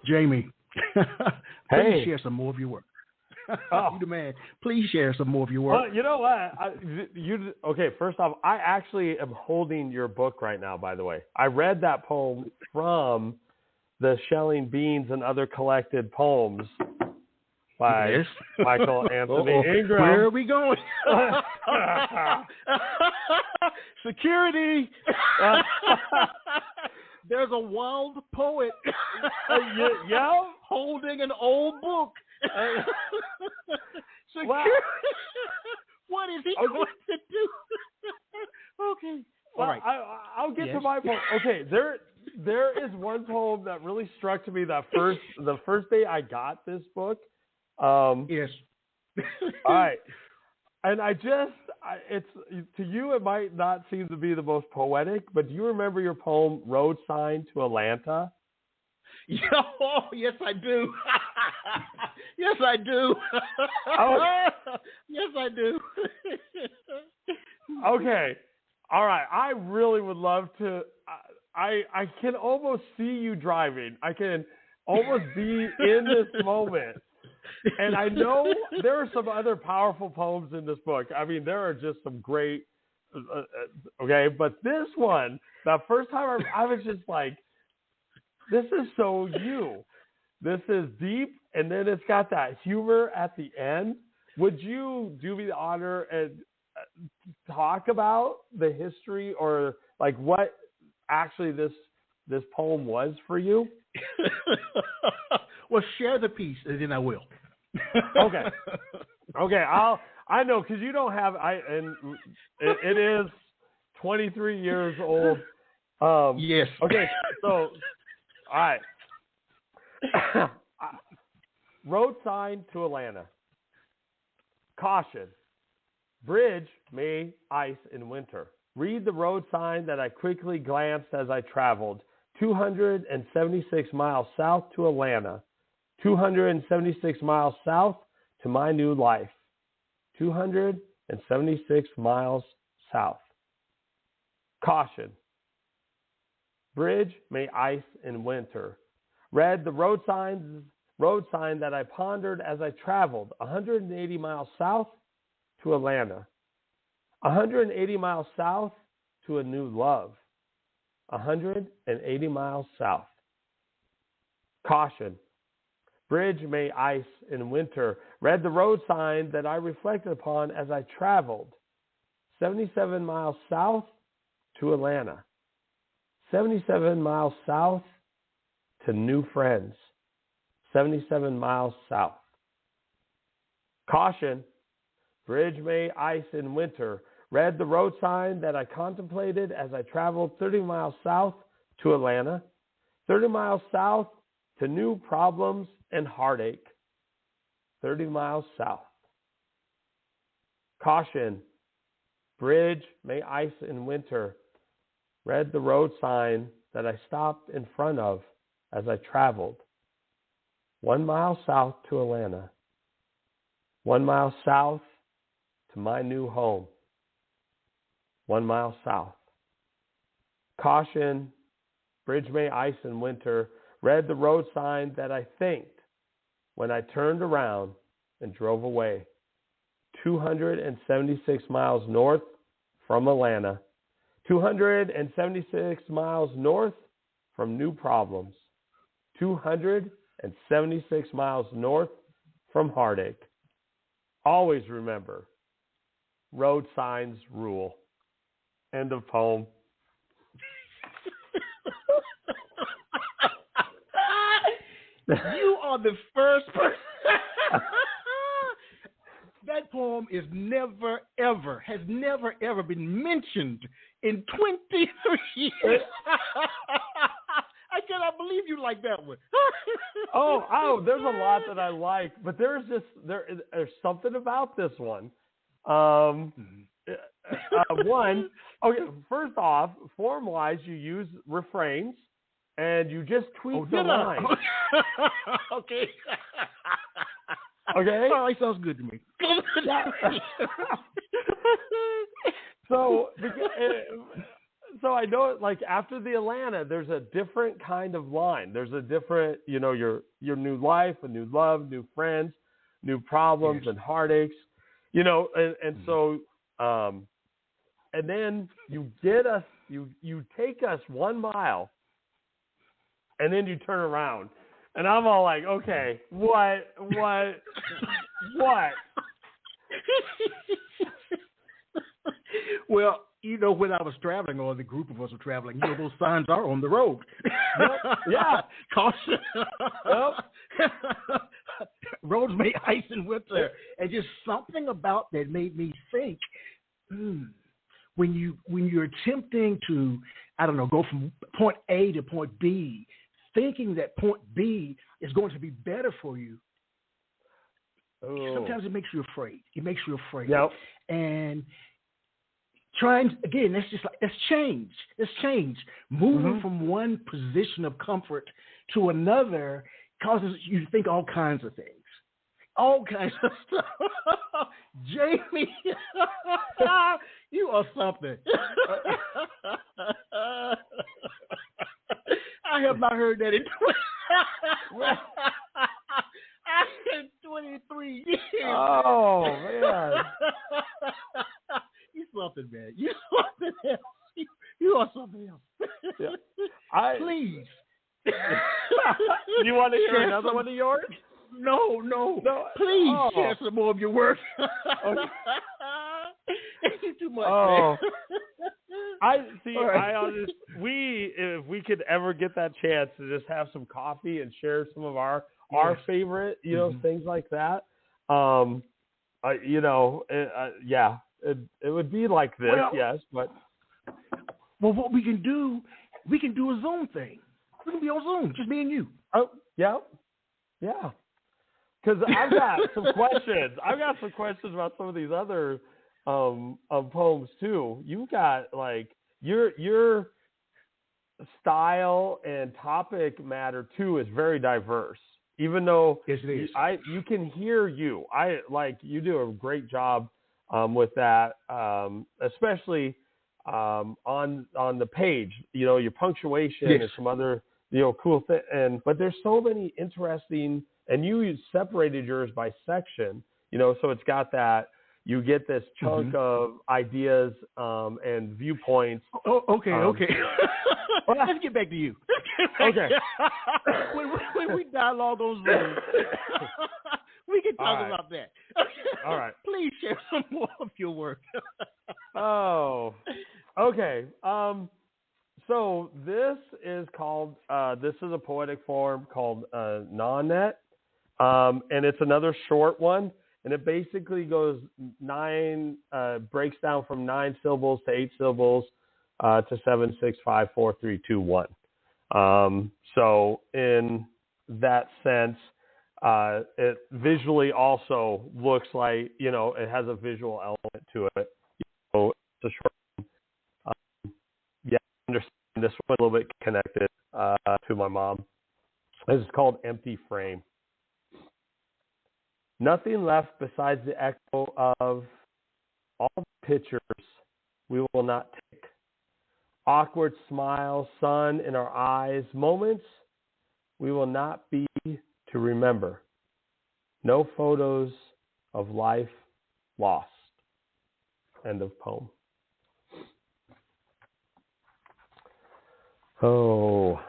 Jamey, hey, please share some more of your work. You the man. Please share some more of your work. Well, you know what? Okay, first off, I actually am holding your book right now, by the way. I read that poem from the Shelling Beans and Other Collected Poems by Michael Anthony Ingram. Where are we going? Security! There's a wild poet holding an old book. Security. What is he going to do? Okay. Well, all right. I'll get to my poem. Okay, there is one poem that really struck to me the first day I got this book. Yes. All right. And it's to you, it might not seem to be the most poetic, but do you remember your poem, Road Sign to Atlanta? Oh, yes, I do. Yes, I do. Yes, I do. Okay. All right. I really would love to. I can almost see you driving. I can almost be in this moment. And I know there are some other powerful poems in this book. I mean, there are just some great Okay, but this one, the first time I was just like, this is so you. This is deep, and then it's got that humor at the end. Would you do me the honor and talk about the history or like what actually this poem was for you? Well, share the piece, and then I will. Okay. I know because you don't have and it is 23 years old. Yes. Okay. So, all right. Road sign to Atlanta. Caution. Bridge may ice in winter. Read the road sign that I quickly glanced as I traveled. 276 miles south to Atlanta. 276 miles south to my new life. 276 miles south. Caution. Bridge may ice in winter. Read the road sign that I pondered as I traveled. 180 miles south to Atlanta. 180 miles south to a new love. 180 miles south. Caution. Bridge may ice in winter. Read the road sign that I reflected upon as I traveled. 77 miles south to Atlanta. 77 miles south to new friends. 77 miles south. Caution. Bridge may ice in winter. Read the road sign that I contemplated as I traveled 30 miles south to Atlanta. 30 miles south to new problems and heartache. 30 miles south. Caution. Bridge may ice in winter. Read the road sign that I stopped in front of as I traveled. 1 mile south to Atlanta. 1 mile south to my new home. 1 mile south. Caution. Bridge may ice in winter. Read the road sign that I thanked when I turned around and drove away. 276 miles north from Atlanta. 276 miles north from new problems. 276 miles north from heartache. Always remember, road signs rule. End of poem. You are the first person. That poem has never, ever been mentioned in 23 years. I cannot believe you like that one. oh, there's a lot that I like, but there's something about this one. One, okay, first off, form-wise, you use refrains, and you just tweak the line. Okay. Okay? All right, sounds good to me. So I know, like, after the Atlanta, there's a different kind of line. There's a different, your new life, a new love, new friends, new problems and heartaches, and so, and then you take us 1 mile, and then you turn around, and I'm all like, okay, what? Well, when I was traveling, or the group of us were traveling, those signs are on the road. Yep. Yeah. Caution. Yep. Roads may ice in winter. And just something about that made me think, when you're attempting to, go from point A to point B, thinking that point B is going to be better for you, sometimes it makes you afraid. Yep. And again, let's change. Moving from one position of comfort to another causes you to think all kinds of things. All kinds of stuff. Jamey, you are something. I have not heard that in 23 years. Oh, man. You're something, man. You something else. You are something else. Yeah. Please. You want to hear another one of yours? No. Please share some more of your work. Okay. It's too much. Man. I see. Right. If we could ever get that chance to just have some coffee and share some of our favorite, things like that. It would be like this, yes, but. Well, what we can do a Zoom thing. We can be on Zoom, just me and you. Oh, yeah. Because I've got some questions. I've got some questions about some of these other poems too. You've got like your style and topic matter too is very diverse. Even though yes, it is. You can hear you. You do a great job with that, especially on the page. Your punctuation and some other cool thing. But there's so many interesting. And you separated yours by section, so it's got that. You get this chunk of ideas and viewpoints. Oh, okay. Let's get back to you. Okay. when we dialogue on Zoom, we can talk about that. All right. Please share some more of your work. Oh, okay. So this is called. This is a poetic form called non-net. And it's another short one, and it basically goes breaks down from 9 syllables to 8 syllables to 7, 6, 5, 4, 3, 2, 1. So in that sense, it visually also looks like, it has a visual element to it. It's a short one. I understand this one a little bit connected to my mom. This is called Empty Frame. Nothing left besides the echo of all the pictures we will not take. Awkward smiles, sun in our eyes, moments we will not be to remember. No photos of life lost. End of poem. Oh.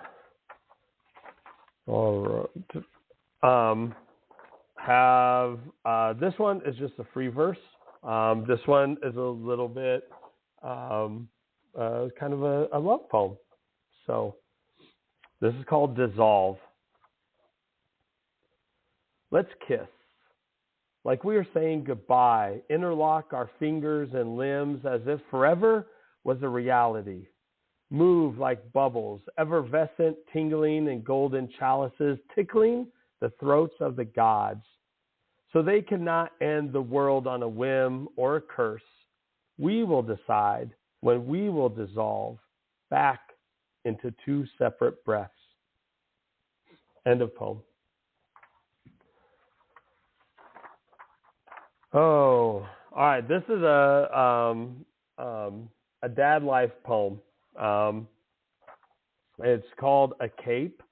All right. This one is just a free verse. This one is a little bit kind of a love poem. So this is called Dissolve. Let's kiss. Like we are saying goodbye, interlock our fingers and limbs as if forever was a reality. Move like bubbles, effervescent, tingling in golden chalices, tickling the throats of the gods. So they cannot end the world on a whim or a curse. We will decide when we will dissolve back into 2 separate breaths. End of poem. Oh, all right. This is a dad life poem. It's called A Cape.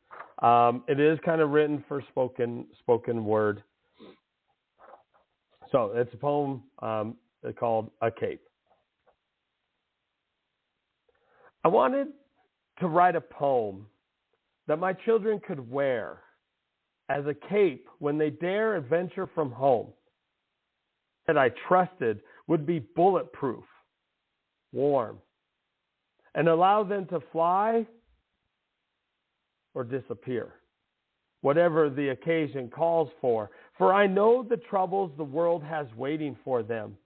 It is kind of written for spoken word. So it's a poem called A Cape. I wanted to write a poem that my children could wear as a cape when they dare adventure from home, that I trusted would be bulletproof, warm, and allow them to fly or disappear, whatever the occasion calls for. For I know the troubles the world has waiting for them.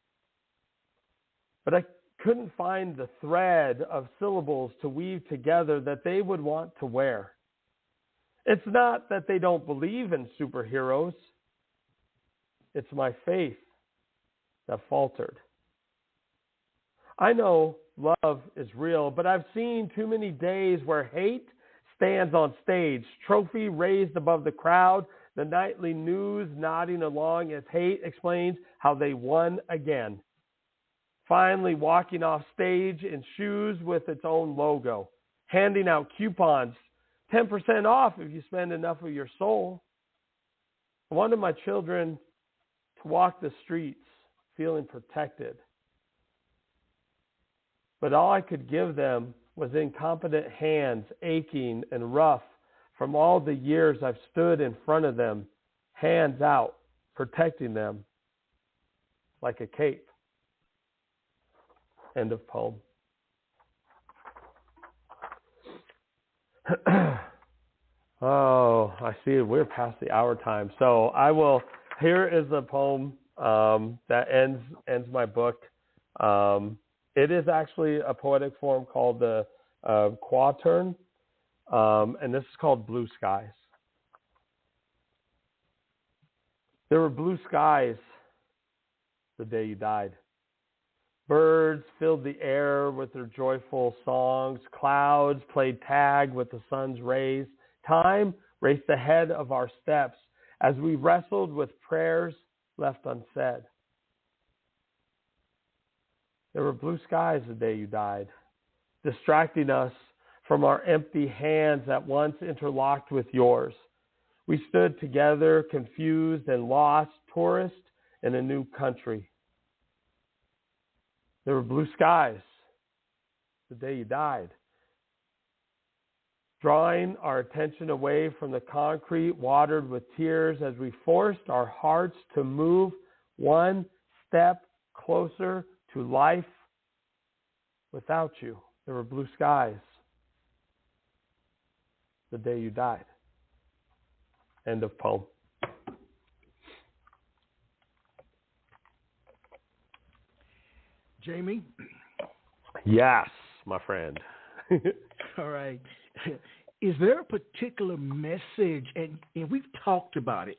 But I couldn't find the thread of syllables to weave together that they would want to wear. It's not that they don't believe in superheroes. It's my faith that faltered. I know love is real, but I've seen too many days where hate stands on stage, trophy raised above the crowd, the nightly news nodding along as hate explains how they won again. Finally walking off stage in shoes with its own logo, handing out coupons, 10% off if you spend enough of your soul. I wanted my children to walk the streets feeling protected, but all I could give them was incompetent hands, aching and rough from all the years I've stood in front of them, hands out, protecting them like a cape. End of poem. Oh, I see we're past the hour time. So here is the poem that ends my book. It is actually a poetic form called the quatrain, and this is called Blue Skies. There were blue skies the day you died. Birds filled the air with their joyful songs. Clouds played tag with the sun's rays. Time raced ahead of our steps as we wrestled with prayers left unsaid. There were blue skies the day you died, distracting us from our empty hands that once interlocked with yours. We stood together, confused and lost, tourists in a new country. There were blue skies the day you died, drawing our attention away from the concrete, watered with tears as we forced our hearts to move one step closer to life. Without you, there were blue skies the day you died. End of poem. Jamey? Yes, my friend. All right. Is there a particular message, and we've talked about it,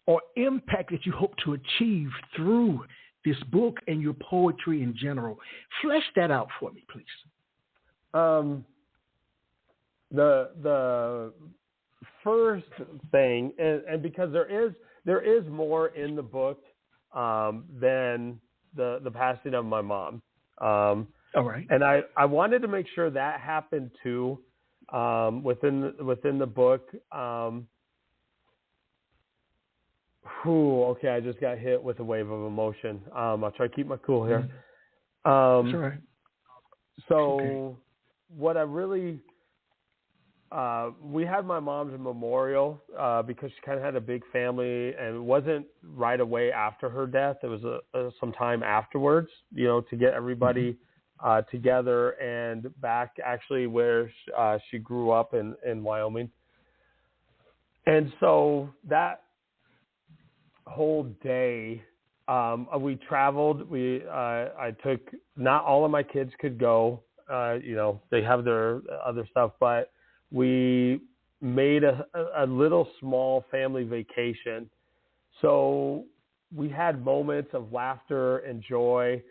or impact that you hope to achieve through this book and your poetry in general? Flesh that out for me, please. The first thing, and because there is more in the book than the passing of my mom. All right. And I wanted to make sure that happened too within the book. Okay, I just got hit with a wave of emotion. I'll try to keep my cool here. That's all right. So okay. What I really we had my mom's memorial because she kind of had a big family, and it wasn't right away after her death. It was some time afterwards, to get everybody together and back actually where she grew up in Wyoming. And so that whole day, we traveled. I took, not all of my kids could go. They have their other stuff, but we made a little small family vacation. So we had moments of laughter and joy.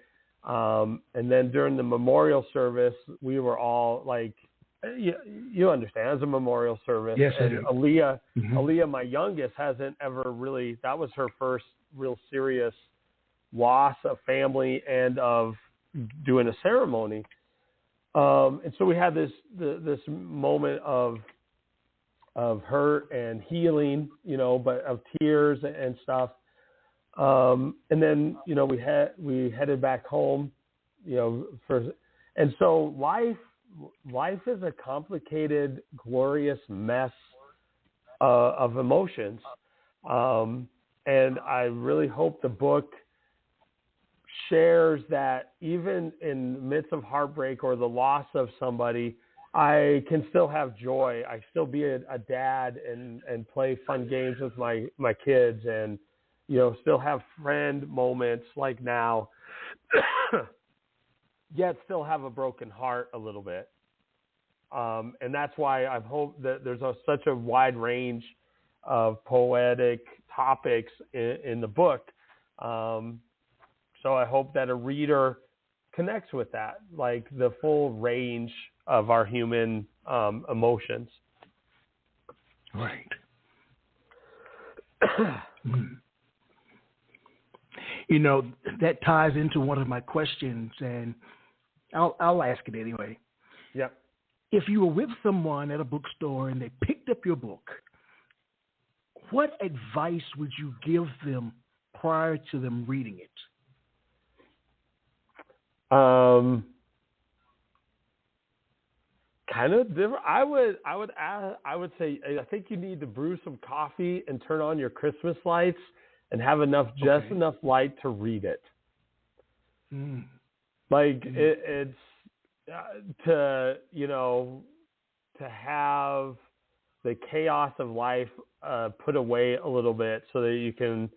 And then during the memorial service, we were all like, you understand, as a memorial service. Yes, I and do. Aaliyah, my youngest, hasn't ever really, that was her first real serious loss of family and of doing a ceremony. And so we had this moment of hurt and healing, but of tears and stuff. And then, we headed back home, and so life is a complicated, glorious mess of emotions. And I really hope the book shares that even in the midst of heartbreak or the loss of somebody, I can still have joy. I still be a dad and play fun games with my kids, and still have friend moments like now, yet still have a broken heart a little bit. And that's why I hope that there's such a wide range of poetic topics in the book. So I hope that a reader connects with that, like the full range of our human emotions. Right. That ties into one of my questions, and I'll ask it anyway. Yep. If you were with someone at a bookstore and they picked up your book, what advice would you give them prior to them reading it? kind of different. I would say I think you need to brew some coffee and turn on your Christmas lights and have just enough light to read it. Like it's to have the chaos of life put away a little bit so that you can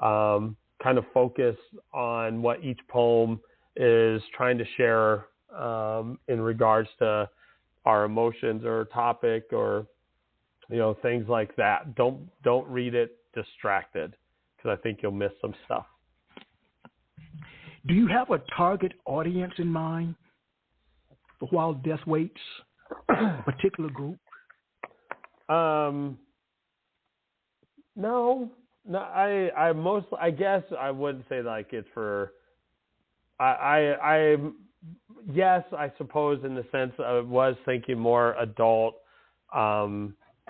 kind of focus on what each poem is trying to share in regards to our emotions or topic or things like that. Don't read it distracted, because I think you'll miss some stuff. Do you have a target audience in mind for While Death Waits? A particular group? No. I guess I wouldn't say like it's for. Yes, I suppose in the sense I was thinking more adult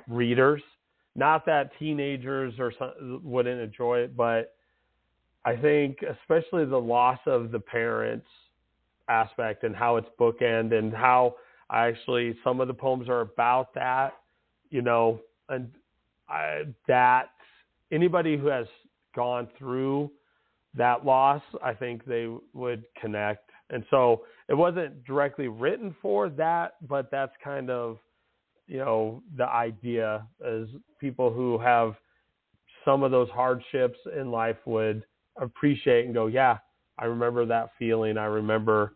readers. Not that teenagers wouldn't enjoy it, but I think especially the loss of the parents aspect and how it's bookend and how actually some of the poems are about that, and that anybody who has gone through that loss, I think they would connect. And so it wasn't directly written for that, but that's kind of, the idea is people who have some of those hardships in life would appreciate and go, yeah, I remember that feeling. I remember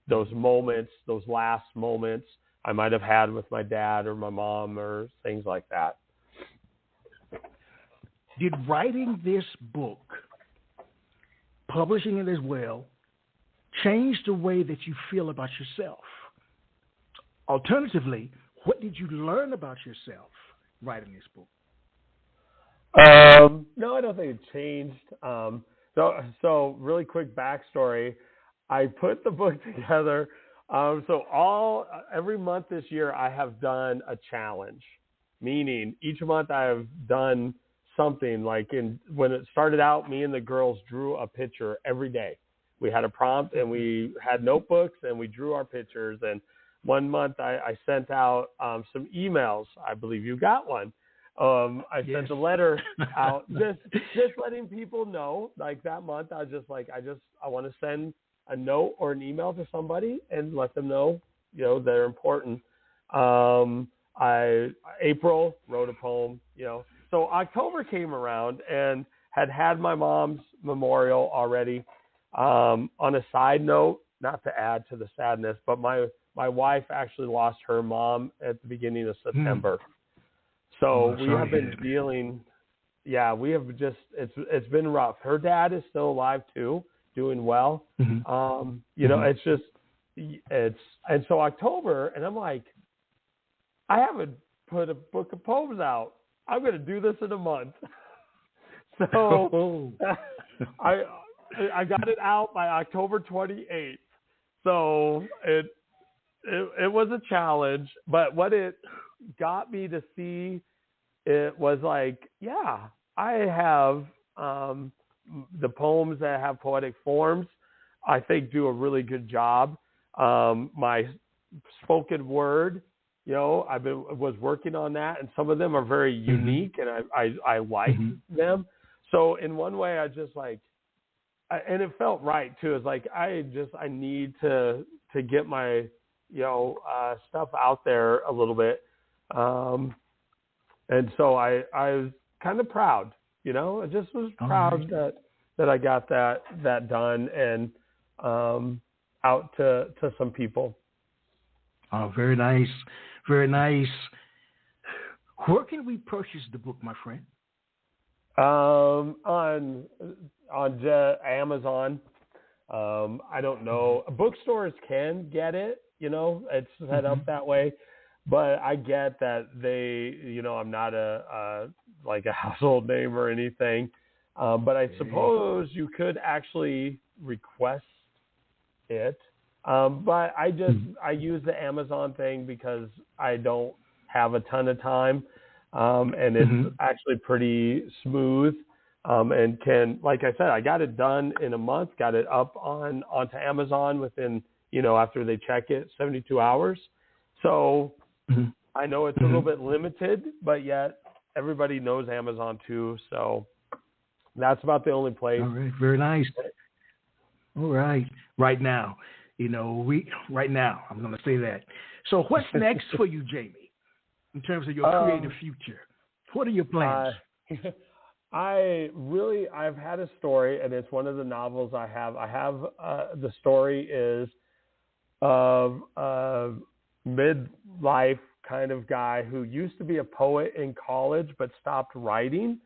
those moments, those last moments I might have had with my dad or my mom or things like that. Did writing this book, publishing it as well, change the way that you feel about yourself? Alternatively, what did you learn about yourself writing this book? No, I don't think it changed. So really quick backstory. I put the book together. Every month this year, I have done a challenge, meaning each month I have done something. Like when it started out, me and the girls drew a picture every day. We had a prompt and we had notebooks and we drew our pictures. And one month I sent out some emails. I believe you got one. I sent a letter out, just letting people know. Like that month, I was just like, I want to send a note or an email to somebody and let them know, they're important. April wrote a poem, So October came around and had my mom's memorial already. On a side note, not to add to the sadness, but my wife actually lost her mom at the beginning of September. So we have been dealing. Yeah, we have just it's been rough. Her dad is still alive too, doing well. It's just and so October, and I'm like, I haven't put a book of poems out. I'm going to do this in a month. So I got it out by October 28th. So it was a challenge, but what it got me to see, it was like, yeah, I have the poems that have poetic forms, I think do a really good job. My spoken word, I was working on that, and some of them are very unique, and I like them. So in one way, I just like, and it felt right too. It's like I need to get my stuff out there a little bit, and so I was kind of proud. I just was proud that I got that done and out to some people. Oh, very nice, very nice. Where can we purchase the book, my friend? On Amazon. I don't know. Bookstores can get it. It's set up that way. But I get that they, I'm not a household name or anything. But I suppose you could actually request it. But I use the Amazon thing because I don't have a ton of time. And it's actually pretty smooth. And can, like I said, I got it done in a month, got it up onto Amazon within, after they check it, 72 hours. So Mhm. I know it's a little bit limited, but yet everybody knows Amazon too. So that's about the only place. All right, very nice. All right, right now, I'm going to say that. So what's next for you, Jamey, in terms of your creative future? What are your plans? I've had a story, and it's one of the novels I have. The story is of a midlife kind of guy who used to be a poet in college but stopped writing,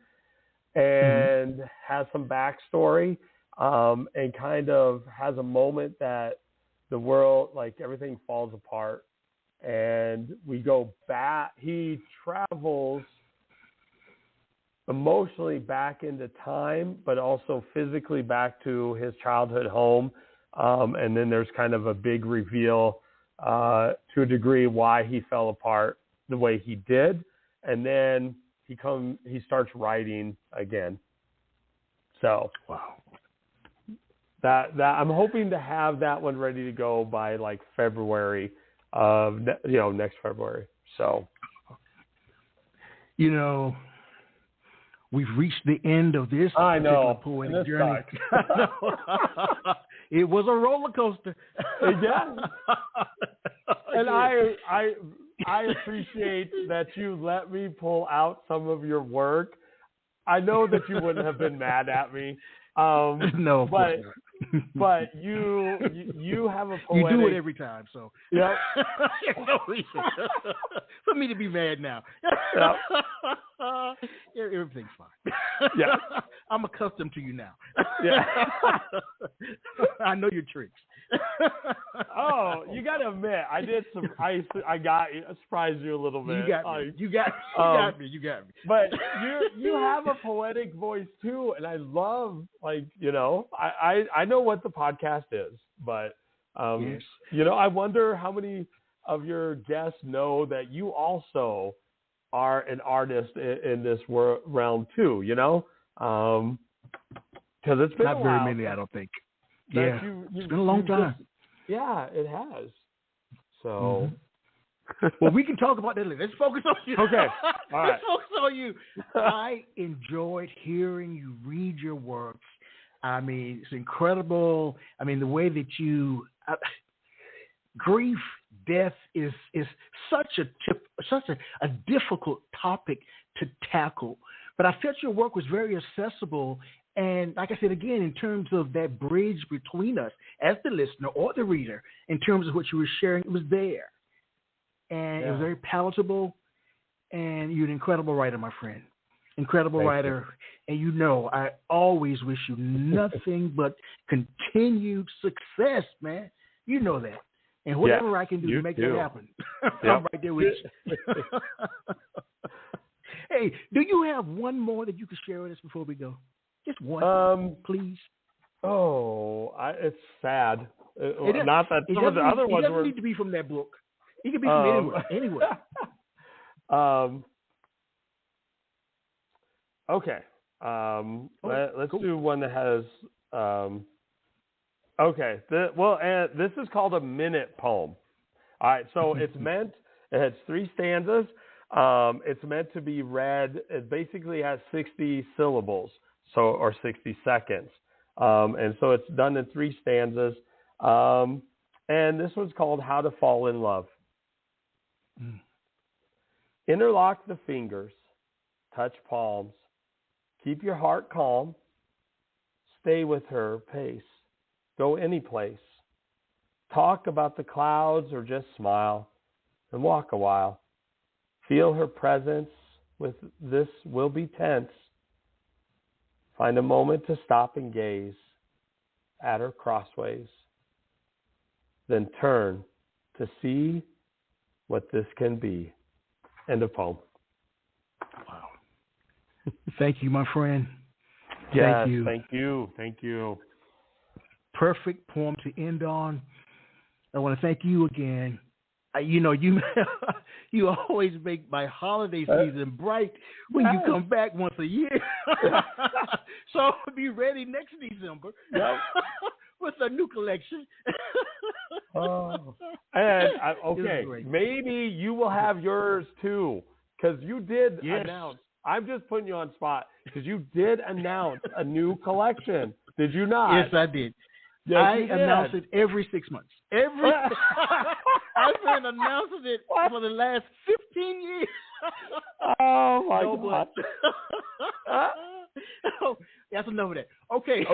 and has some backstory, and kind of has a moment that the world, like everything falls apart, and we go back. He travels emotionally back into time, but also physically back to his childhood home. And then there's kind of a big reveal to a degree why he fell apart the way he did. And then he starts writing again. So wow, that I'm hoping to have that one ready to go by like February of next February. So we've reached the end of this particular poetic journey. It was a roller coaster. Yeah. And I appreciate that you let me pull out some of your work. I know that you wouldn't have been mad at me. No, but you have a poetic. You do it every time, so yeah. There's no reason for me to be mad now. Yep. Everything's fine. Yeah. I'm accustomed to you now. Yeah. I know your tricks. Oh, you got to admit, I did some. I surprised you a little bit. You got me. But you have a poetic voice too, and I love I know what the podcast is, but yes. I wonder how many of your guests know that you also are an artist in this realm too. Because it's been not very many, I don't think. Yeah, it's been a long time. Yeah, it has. So, well, we can talk about that later. Let's focus on you. Okay, all right. Let's focus on you. I enjoyed hearing you read your works. I mean, it's incredible. I mean, the way that you grief, death is such a difficult topic to tackle. But I felt your work was very accessible. And like I said, again, in terms of that bridge between us as the listener or the reader, in terms of what you were sharing, it was there. And it was very palatable. And you're an incredible writer, my friend. Incredible writer. And I always wish you nothing but continued success, man. You know that. And whatever I can do to make that happen, I'm right there with you. Hey, do you have one more that you can share with us before we go? Just one, please. Oh, it's sad. Not that some of the other ones were. It doesn't need to be from that book. It can be from anywhere. Okay. Let's do one that has. Okay. This is called a minute poem. All right. So it has 3 stanzas. It's meant to be read. It basically has 60 syllables. Or 60 seconds. And so it's done in 3 stanzas. And this one's called How to Fall in Love. Interlock the fingers, touch palms, keep your heart calm, stay with her pace, go any place, talk about the clouds or just smile and walk a while. Feel her presence, with this will be tense. Find a moment to stop and gaze at her crossways. Then turn to see what this can be. End of poem. Wow. Thank you, my friend. Yes, Thank you. Thank you. Perfect poem to end on. I want to thank you again. You always make my holiday season bright when you come back once a year. So I'll be ready next December with a new collection. And maybe you will have yours too, because you did announce. I'm just putting you on spot because you did announce a new collection. Did you not? Yes, I did. Yes, I announce it every 6 months. I've been announcing it for the last 15 years. Oh my God! That's enough of that. Okay.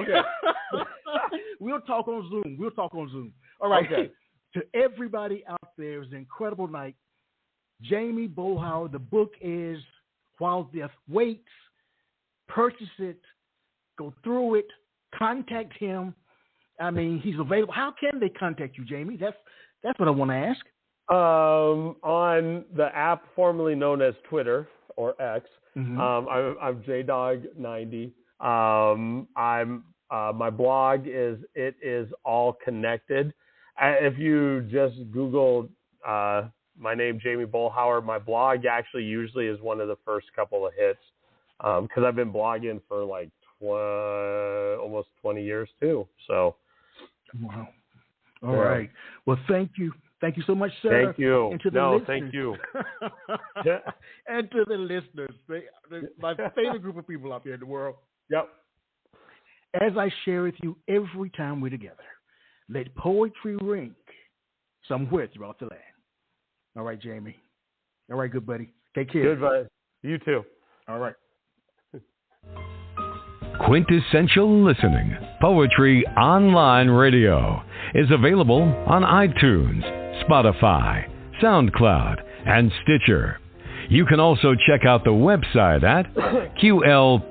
We'll talk on Zoom. All right. Okay. To everybody out there, it was an incredible night. Jamey Boelhower. The book is While Death Waits. Purchase it. Go through it. Contact him. I mean, he's available. How can they contact you, Jamey? That's what I want to ask. On the app formerly known as Twitter or X, I'm JDog90. My blog is It Is All Connected. If you just Google my name, Jamey Boelhower, my blog actually usually is one of the first couple of hits because I've been blogging for like almost 20 years too. So, wow. All right. Well, thank you. Thank you so much, sir. Thank you. And to the listeners. Thank you. And to the listeners, my favorite group of people out there in the world. Yep. As I share with you every time we're together, let poetry ring somewhere throughout the land. All right, Jamey. All right, good buddy. Take care. Good, buddy. You too. All right. Quintessential Listening, Poetry Online Radio, is available on iTunes, Spotify, SoundCloud, and Stitcher. You can also check out the website at qlpor.com.